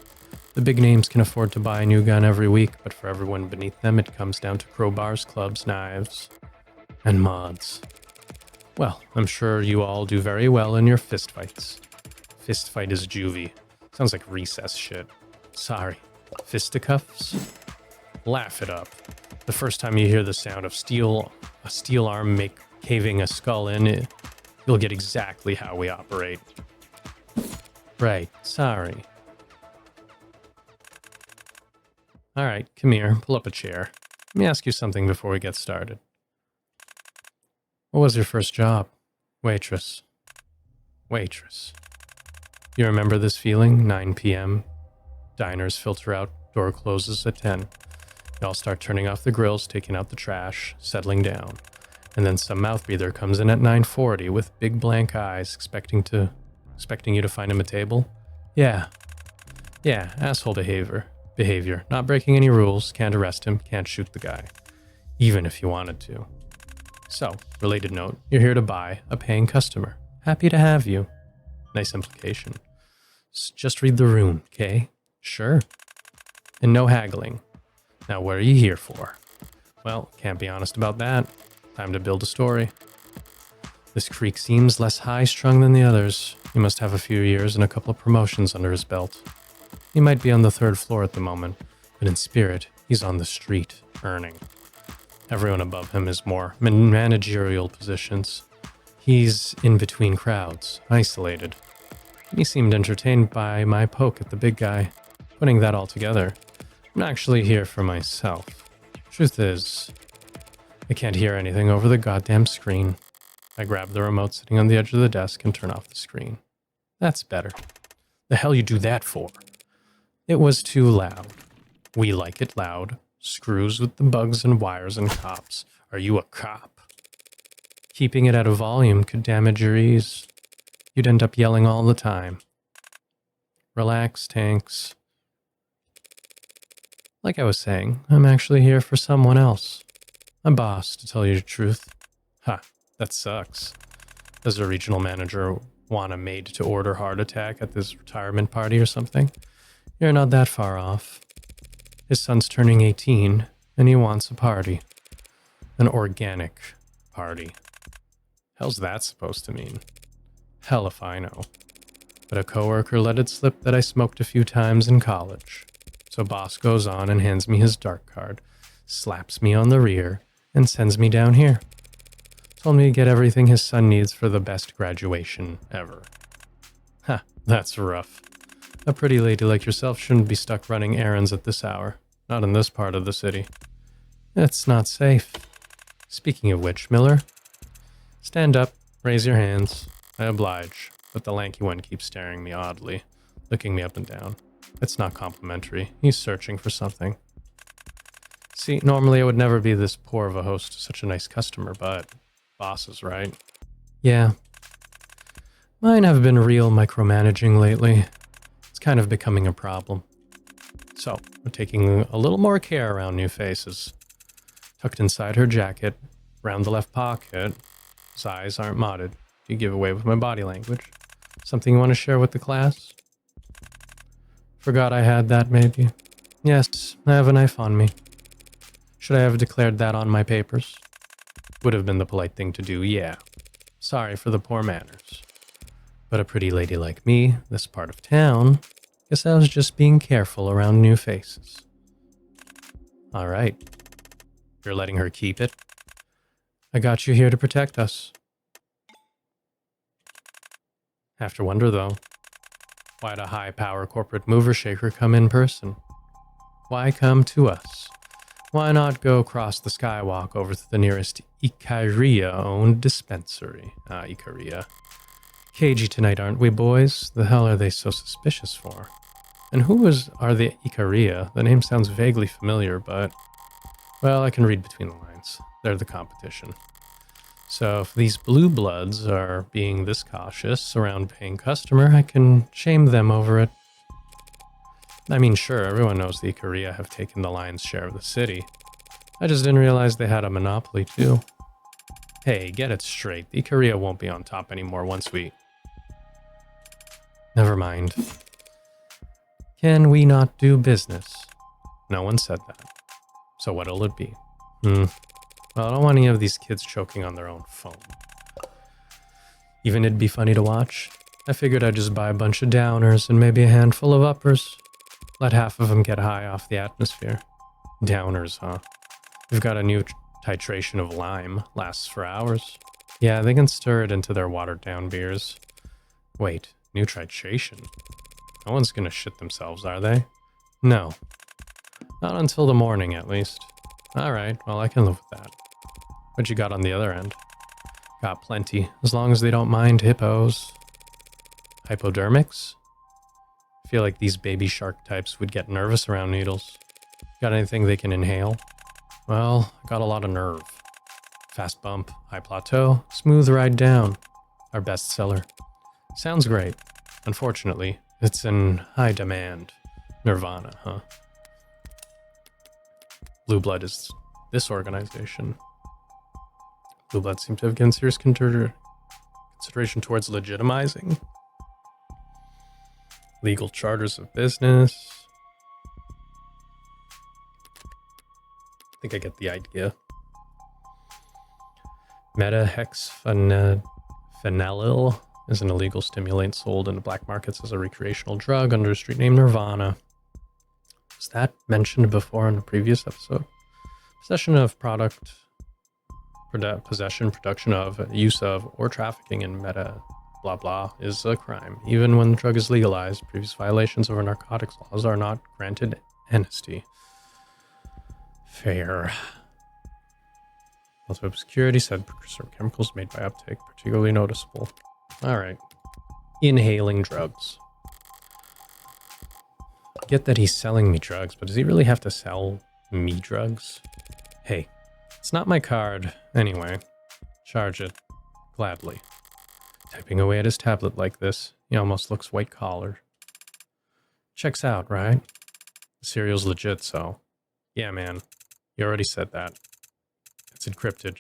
The big names can afford to buy a new gun every week, but for everyone beneath them, it comes down to crowbars, clubs, knives, and mods. Well, I'm sure you all do very well in your fistfights. Fistfight is juvie. Sounds like recess shit. Sorry. Fisticuffs? Laugh it up. The first time you hear the sound of a steel arm caving a skull in, you'll get exactly how we operate. Right, sorry. Alright, come here, pull up a chair. Let me ask you something before we get started. What was your first job? Waitress. Waitress. You remember this feeling? 9 p.m. Diners filter out, door closes at 10. You all start turning off the grills, taking out the trash, settling down. And then some mouth breather comes in at 9:40 with big blank eyes, expecting you to find him a table. Yeah, asshole behavior. Not breaking any rules, can't arrest him, can't shoot the guy. Even if you wanted to. So, related note, you're here to buy, a paying customer. Happy to have you. Nice implication. Just read the room, okay? Sure. And no haggling. Now, what are you here for? Well, can't be honest about that. Time to build a story. This creek seems less high-strung than the others. He must have a few years and a couple of promotions under his belt. He might be on the 3rd floor at the moment, but in spirit, he's on the street, earning. Everyone above him is more managerial positions. He's in between crowds, isolated. He seemed entertained by my poke at the big guy. Putting that all together, I'm actually here for myself. Truth is, I can't hear anything over the goddamn screen. I grab the remote sitting on the edge of the desk and turn off the screen. That's better. The hell you do that for? It was too loud. We like it loud. Screws with the bugs and wires and cops. Are you a cop? Keeping it at a volume could damage your ears. You'd end up yelling all the time. Relax, Tanks. Like I was saying, I'm actually here for someone else. My boss, to tell you the truth. Ha, that sucks. Does a regional manager want a made-to-order heart attack at this retirement party or something? You're not that far off. His son's turning 18, and he wants a party. An organic party. Hell's that supposed to mean? Hell if I know. But a coworker let it slip that I smoked a few times in college. So boss goes on and hands me his Darkcard, slaps me on the rear, and sends me down here. Told me to get everything his son needs for the best graduation ever. Ha, that's rough. A pretty lady like yourself shouldn't be stuck running errands at this hour. Not in this part of the city. It's not safe. Speaking of which, Miller, stand up, raise your hands. I oblige, but the lanky one keeps staring me oddly, looking me up and down. It's not complimentary. He's searching for something. See, normally I would never be this poor of a host to such a nice customer, but boss is right. Yeah. Mine have been real micromanaging lately. It's kind of becoming a problem. So, we're taking a little more care around new faces. Tucked inside her jacket, round the left pocket. His eyes aren't modded. You give away with my body language. Something you want to share with the class? Forgot I had that, maybe. Yes, I have a knife on me. Should I have declared that on my papers? Would have been the polite thing to do, yeah. Sorry for the poor manners. But a pretty lady like me, this part of town, guess I was just being careful around new faces. All right. You're letting her keep it? I got you here to protect us. Have to wonder, though, why'd a high-power corporate mover shaker come in person? Why come to us? Why not go across the skywalk over to the nearest Ikaria-owned dispensary? Ikaria. Cagey tonight, aren't we, boys? The hell are they so suspicious for? And are the Ikaria? The name sounds vaguely familiar, but... well, I can read between the lines. They're the competition. So if these blue bloods are being this cautious around paying customer, I can shame them over it. I mean, sure, everyone knows the Ikaria have taken the lion's share of the city. I just didn't realize they had a monopoly, too. Hey, get it straight. The Ikaria won't be on top anymore once we... Never mind. Can we not do business? No one said that. So what'll it be? Well, I don't want any of these kids choking on their own foam. Even it'd be funny to watch. I figured I'd just buy a bunch of downers and maybe a handful of uppers. Let half of them get high off the atmosphere. Downers, huh? We've got a new titration of lime. Lasts for hours. Yeah, they can stir it into their watered-down beers. Wait, new titration? No one's gonna shit themselves, are they? No. Not until the morning, at least. Alright, well, I can live with that. What you got on the other end? Got plenty, as long as they don't mind hippos. Hypodermics? I feel like these baby shark types would get nervous around needles. Got anything they can inhale? Well, I got a lot of nerve. Fast bump, high plateau, smooth ride down. Our best seller. Sounds great. Unfortunately, it's in high demand. Nirvana, huh? Blue Blood is this organization. Blue Blood seem to have given serious consideration towards legitimizing legal charters of business. I think I get the idea. Metahexfenanyl is an illegal stimulant sold in the black markets as a recreational drug under a street name Nirvana. Was that mentioned before in the previous episode? Possession of product, possession, production of, use of, or trafficking in meta blah blah is a crime. Even when the drug is legalized, previous violations of our narcotics laws are not granted amnesty. Fair. Also, obscurity said precursor chemicals made by uptake particularly noticeable. Alright. Inhaling drugs. I get that he's selling me drugs, but does he really have to sell me drugs? Hey, it's not my card. Anyway, charge it. Gladly. Typing away at his tablet like this, he almost looks white-collar. Checks out, right? The serial's legit, so... Yeah, man. You already said that. It's encrypted.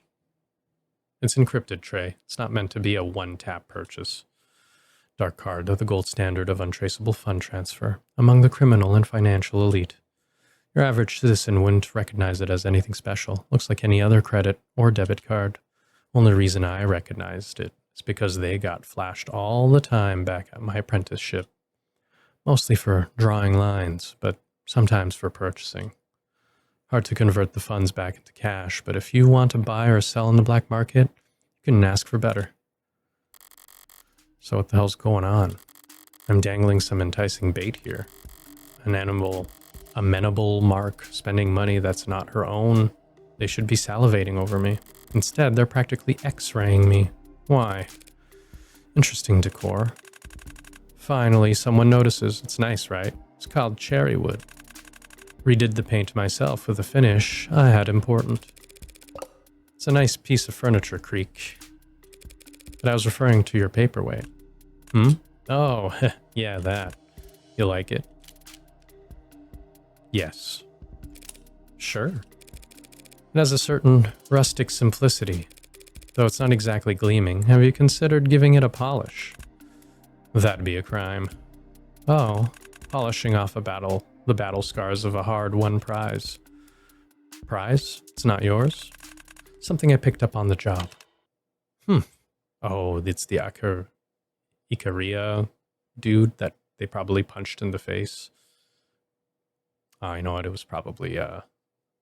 It's encrypted, Trey. It's not meant to be a one-tap purchase. Darkcard, the gold standard of untraceable fund transfer among the criminal and financial elite. Your average citizen wouldn't recognize it as anything special. Looks like any other credit or debit card. Only reason I recognized it is because they got flashed all the time back at my apprenticeship. Mostly for drawing lines, but sometimes for purchasing. Hard to convert the funds back into cash, but if you want to buy or sell in the black market, you couldn't ask for better. So what the hell's going on? I'm dangling some enticing bait here. An amenable mark spending money that's not her own. They should be salivating over me. Instead, they're practically X-raying me. Why? Interesting decor. Finally, someone notices. It's nice, right? It's called cherrywood. Redid the paint myself with a finish I had important. It's a nice piece of furniture, Creek. But I was referring to your paperweight. Oh, yeah, that. You like it? Yes. Sure. It has a certain rustic simplicity, though it's not exactly gleaming. Have you considered giving it a polish? That'd be a crime. Oh, polishing off the battle scars of a hard-won prize. Prize? It's not yours? Something I picked up on the job. Oh, it's the Ikaria dude that they probably punched in the face. Oh, you know what? It was probably,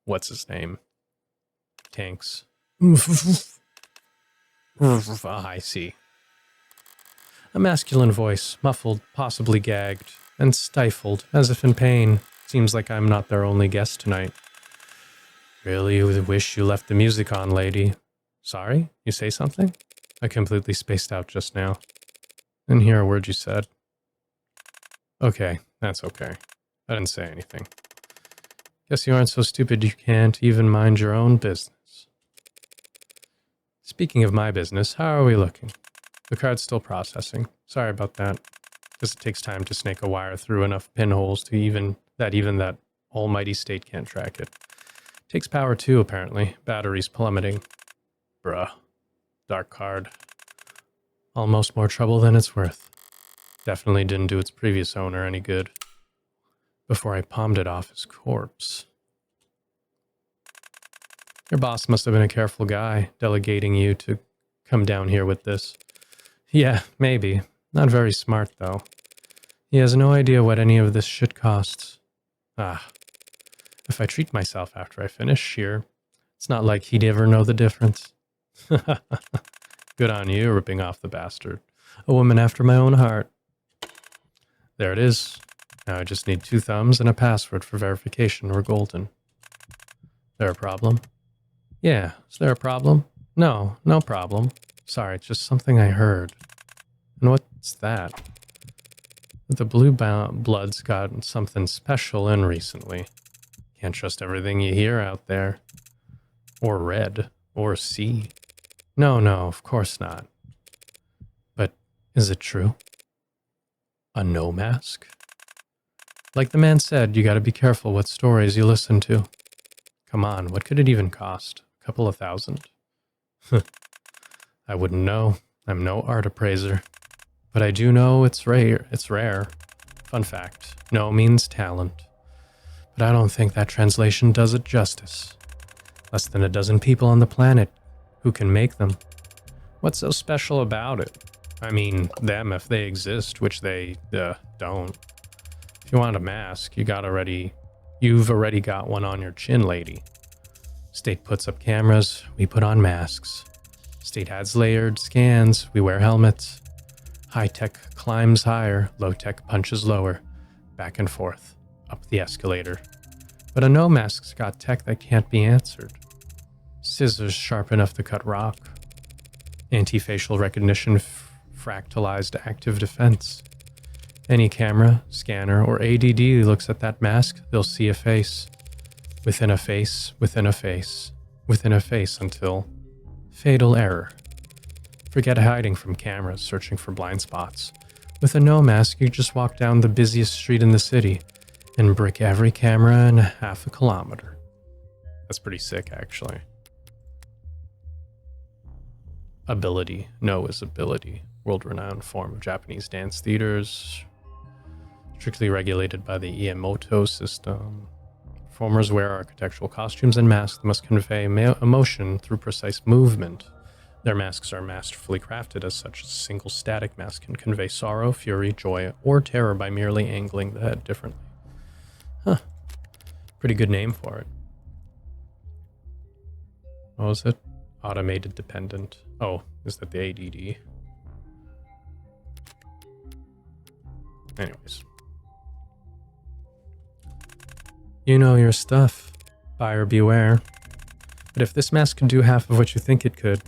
what's his name? Tanks. I see. A masculine voice, muffled, possibly gagged, and stifled, as if in pain. Seems like I'm not their only guest tonight. Really wish you left the music on, lady. Sorry? You say something? I completely spaced out just now. Didn't hear a word you said. Okay, that's okay. I didn't say anything. Guess you aren't so stupid you can't even mind your own business. Speaking of my business, how are we looking? The card's still processing. Sorry about that. Guess it takes time to snake a wire through enough pinholes to even that almighty state can't track it. Takes power too, apparently. Batteries plummeting. Bruh. Darkcard. Almost more trouble than it's worth. Definitely didn't do its previous owner any good. Before I palmed it off his corpse. Your boss must have been a careful guy, delegating you to come down here with this. Yeah, maybe. Not very smart, though. He has no idea what any of this shit costs. Ah. If I treat myself after I finish here, it's not like he'd ever know the difference. Good on you, ripping off the bastard. A woman after my own heart. There it is. Now I just need 2 thumbs and a password for verification. We're golden. There a problem? Yeah, is there a problem? No, no problem. Sorry, it's just something I heard. And what's that? The blue blood's got something special in recently. Can't trust everything you hear out there. Or read. Or see. No, of course not. But is it true? A no mask? Like the man said, you gotta be careful what stories you listen to. Come on, what could it even cost? A couple of thousand? I wouldn't know. I'm no art appraiser. But I do know it's rare. Fun fact, no means talent. But I don't think that translation does it justice. Less than a dozen people on the planet who can make them. What's so special about it? I mean, them if they exist, which they don't. If you want a mask, you've already got one on your chin, lady. State puts up cameras, we put on masks. State adds layered scans, we wear helmets. High-tech climbs higher, low-tech punches lower. Back and forth, up the escalator. But a no mask's got tech that can't be answered. Scissors sharp enough to cut rock. Anti-facial recognition, fractalized active defense. Any camera, scanner, or ADD looks at that mask, they'll see a face. Within a face, within a face, within a face until fatal error. Forget hiding from cameras, searching for blind spots. With a no mask, you just walk down the busiest street in the city and brick every camera in half a kilometer. That's pretty sick, actually. Ability. No is ability. World-renowned form of Japanese dance theaters. Strictly regulated by the Iamoto system. Performers wear architectural costumes and masks that must convey emotion through precise movement. Their masks are masterfully crafted as such. A single static mask can convey sorrow, fury, joy, or terror by merely angling the head differently. Huh. Pretty good name for it. What was it? Automated dependent. Oh, is that the ADD? Anyways. You know your stuff. Buyer beware. But if this mask could do half of what you think it could,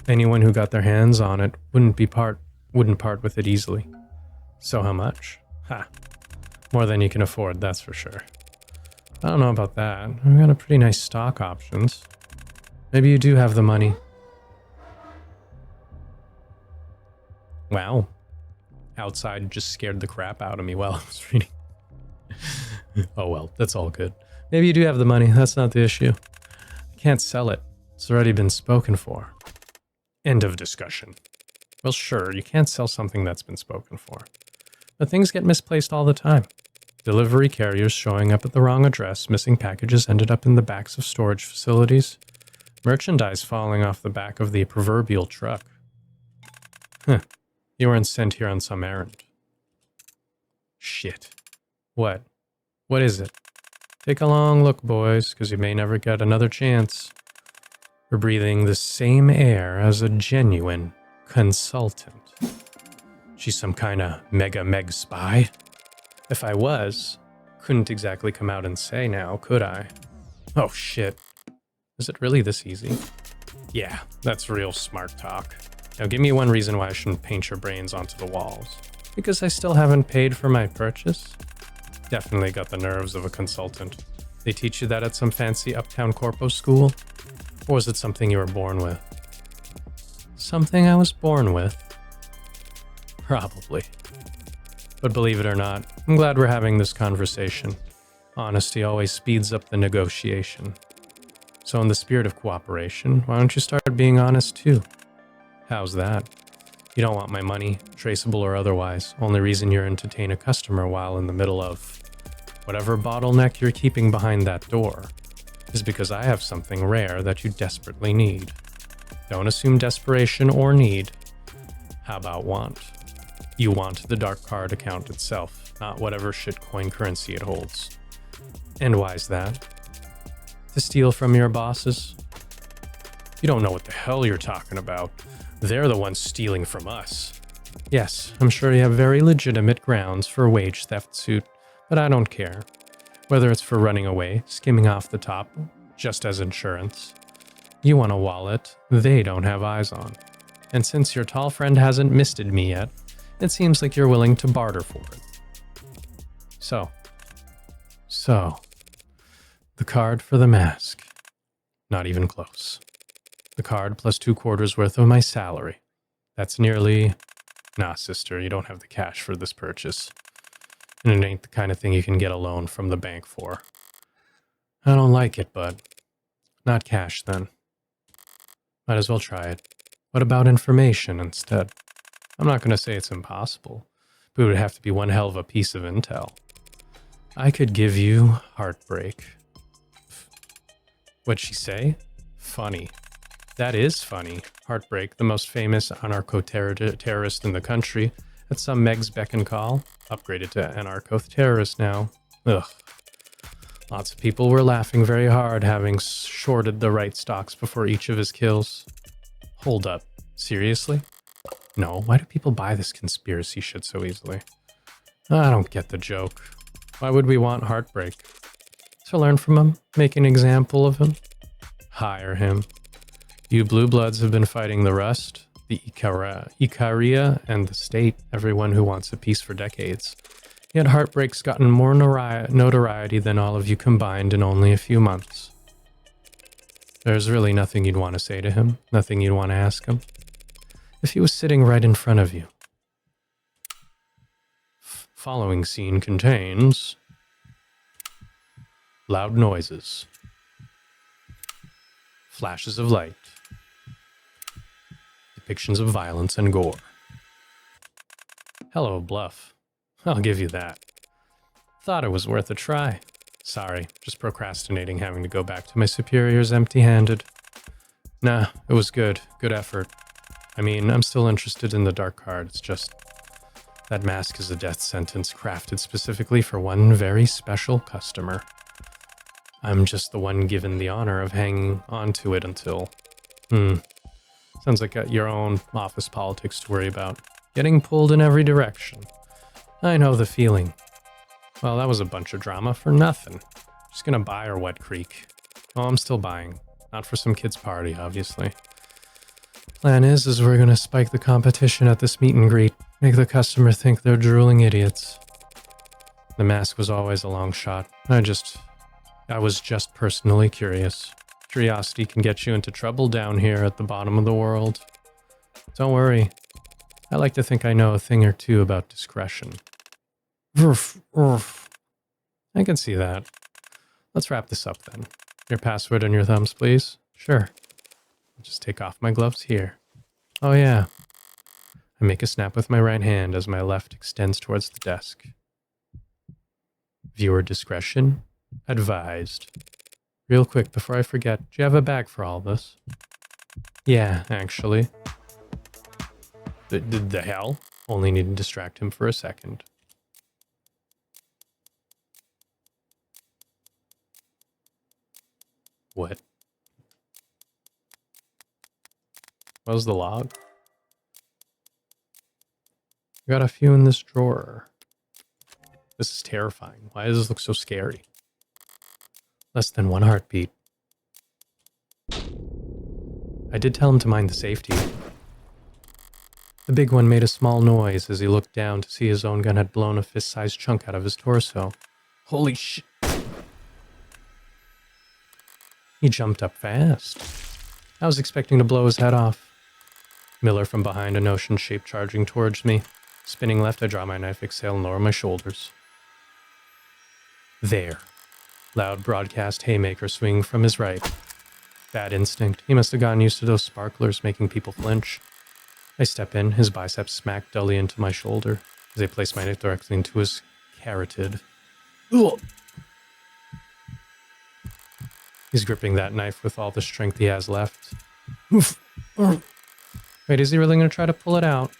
anyone who got their hands on it wouldn't part with it easily. So how much? Ha. More than you can afford, that's for sure. I don't know about that. We've got a pretty nice stock options. Maybe you do have the money. Wow. Outside just scared the crap out of me while I was reading. Oh well, that's all good. Maybe you do have the money, that's not the issue. I can't sell it. It's already been spoken for. End of discussion. Well, sure, you can't sell something that's been spoken for. But things get misplaced all the time. Delivery carriers showing up at the wrong address, missing packages ended up in the backs of storage facilities. Merchandise falling off the back of the proverbial truck. Huh. You weren't sent here on some errand. Shit. What? What is it? Take a long look, boys, because you may never get another chance. We're breathing the same air as a genuine consultant. She's some kind of meg spy? If I was, couldn't exactly come out and say now, could I? Oh shit. Is it really this easy? Yeah, that's real smart talk. Now give me one reason why I shouldn't paint your brains onto the walls. Because I still haven't paid for my purchase? Definitely got the nerves of a consultant. They teach you that at some fancy uptown corpo school? Or was it something you were born with? Something I was born with? Probably. But believe it or not, I'm glad we're having this conversation. Honesty always speeds up the negotiation. So in the spirit of cooperation, why don't you start being honest too? How's that? You don't want my money, traceable or otherwise. Only reason you're entertain a customer while in the middle of whatever bottleneck you're keeping behind that door is because I have something rare that you desperately need. Don't assume desperation or need. How about want? You want the Darkcard account itself, not whatever shitcoin currency it holds. And why's that? To steal from your bosses? You don't know what the hell you're talking about. They're the ones stealing from us. Yes, I'm sure you have very legitimate grounds for a wage theft suit, but I don't care. Whether it's for running away, skimming off the top, just as insurance. You want a wallet they don't have eyes on. And since your tall friend hasn't misted me yet, it seems like you're willing to barter for it. So, the card for the mask. Not even close. The card plus 2/4 worth of my salary. That's nearly... Nah, sister, you don't have the cash for this purchase. And it ain't the kind of thing you can get a loan from the bank for. I don't like it, but... Not cash, then. Might as well try it. What about information instead? I'm not going to say it's impossible, but it would have to be one hell of a piece of intel. I could give you heartbreak. What'd she say? Funny. That is funny. Heartbreak, the most famous anarcho-terrorist in the country, at some Meg's beck and call, upgraded to anarcho-terrorist now. Ugh. Lots of people were laughing very hard, having shorted the right stocks before each of his kills. Hold up. Seriously? No, why do people buy this conspiracy shit so easily? I don't get the joke. Why would we want Heartbreak? To learn from him? Make an example of him? Hire him. You blue bloods have been fighting the Rust, the Icaria, and the State, everyone who wants a peace for decades. Yet Heartbreak's gotten more notoriety than all of you combined in only a few months. There's really nothing you'd want to say to him, nothing you'd want to ask him. If he was sitting right in front of you. Following scene contains loud noises, flashes of light, depictions of violence and gore. Hello, Bluff. I'll give you that. Thought it was worth a try. Sorry, just procrastinating having to go back to my superiors empty-handed. Nah, it was good. Good effort. I mean, I'm still interested in the Darkcard. It's just that mask is a death sentence crafted specifically for one very special customer. I'm just the one given the honor of hanging on to it until... Sounds like your own office politics to worry about. Getting pulled in every direction. I know the feeling. Well, that was a bunch of drama for nothing. Just gonna buy her Wet Creek. Oh, I'm still buying. Not for some kid's party, obviously. Plan is we're gonna spike the competition at this meet and greet. Make the customer think they're drooling idiots. The mask was always a long shot. I was just personally curious. Curiosity can get you into trouble down here at the bottom of the world. Don't worry. I like to think I know a thing or two about discretion. I can see that. Let's wrap this up then. Your password and your thumbs, please. Sure. I'll just take off my gloves here. Oh yeah. I make a snap with my right hand as my left extends towards the desk. Viewer discretion advised. Real quick before I forget, do you have a bag for all this? Yeah, actually. The hell? Only need to distract him for a second. What? What was the log? I got a few in this drawer. This is terrifying. Why does this look so scary? Less than one heartbeat. I did tell him to mind the safety. The big one made a small noise as he looked down to see his own gun had blown a fist-sized chunk out of his torso. Holy shit! He jumped up fast. I was expecting to blow his head off. Miller from behind, a notion shape charging towards me. Spinning left, I draw my knife, exhale, and lower my shoulders. There. Loud broadcast haymaker swinging from his right. Bad instinct. He must have gotten used to those sparklers making people flinch. I step in, his biceps smack dully into my shoulder as I place my knife directly into his carotid. Ugh. He's gripping that knife with all the strength he has left. Oof. Wait, is he really going to try to pull it out?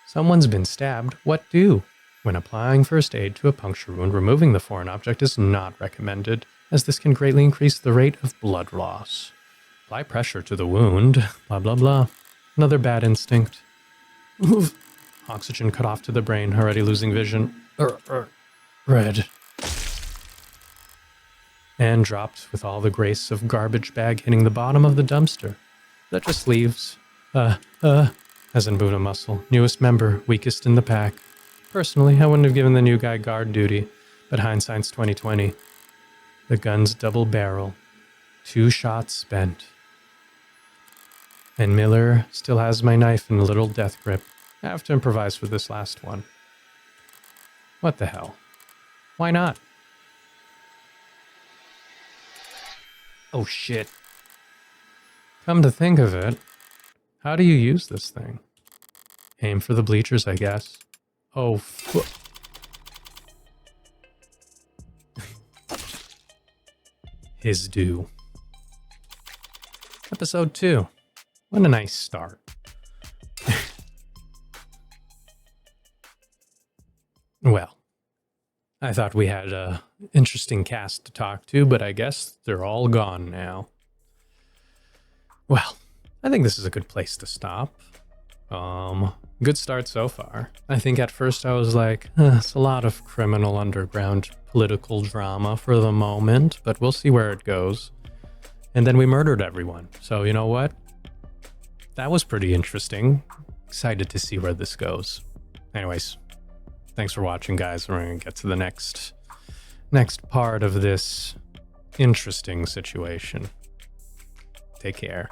Someone's been stabbed. What do? When applying first aid to a puncture wound, removing the foreign object is not recommended, as this can greatly increase the rate of blood loss. Apply pressure to the wound. Blah, blah, blah. Another bad instinct. Oof. Oxygen cut off to the brain, already losing vision. Red. And dropped with all the grace of garbage bag hitting the bottom of the dumpster. That just leaves. Hasn't moved a muscle. Newest member, weakest in the pack. Personally, I wouldn't have given the new guy guard duty, but hindsight's 20/20. The gun's double barrel. 2 shots spent. And Miller still has my knife in a little death grip. I have to improvise for this last one. What the hell? Why not? Oh shit. Come to think of it, how do you use this thing? Aim for the bleachers, I guess. Oh, his due. Episode 2. What a nice start. Well, I thought we had a interesting cast to talk to, but I guess they're all gone now. Well, I think this is a good place to stop. Good start so far. I think at first I was like, it's a lot of criminal underground political drama for the moment, but we'll see where it goes. And then we murdered everyone. So you know what? That was pretty interesting. Excited to see where this goes. Anyways, thanks for watching, guys. We're going to get to the next part of this interesting situation. Take care.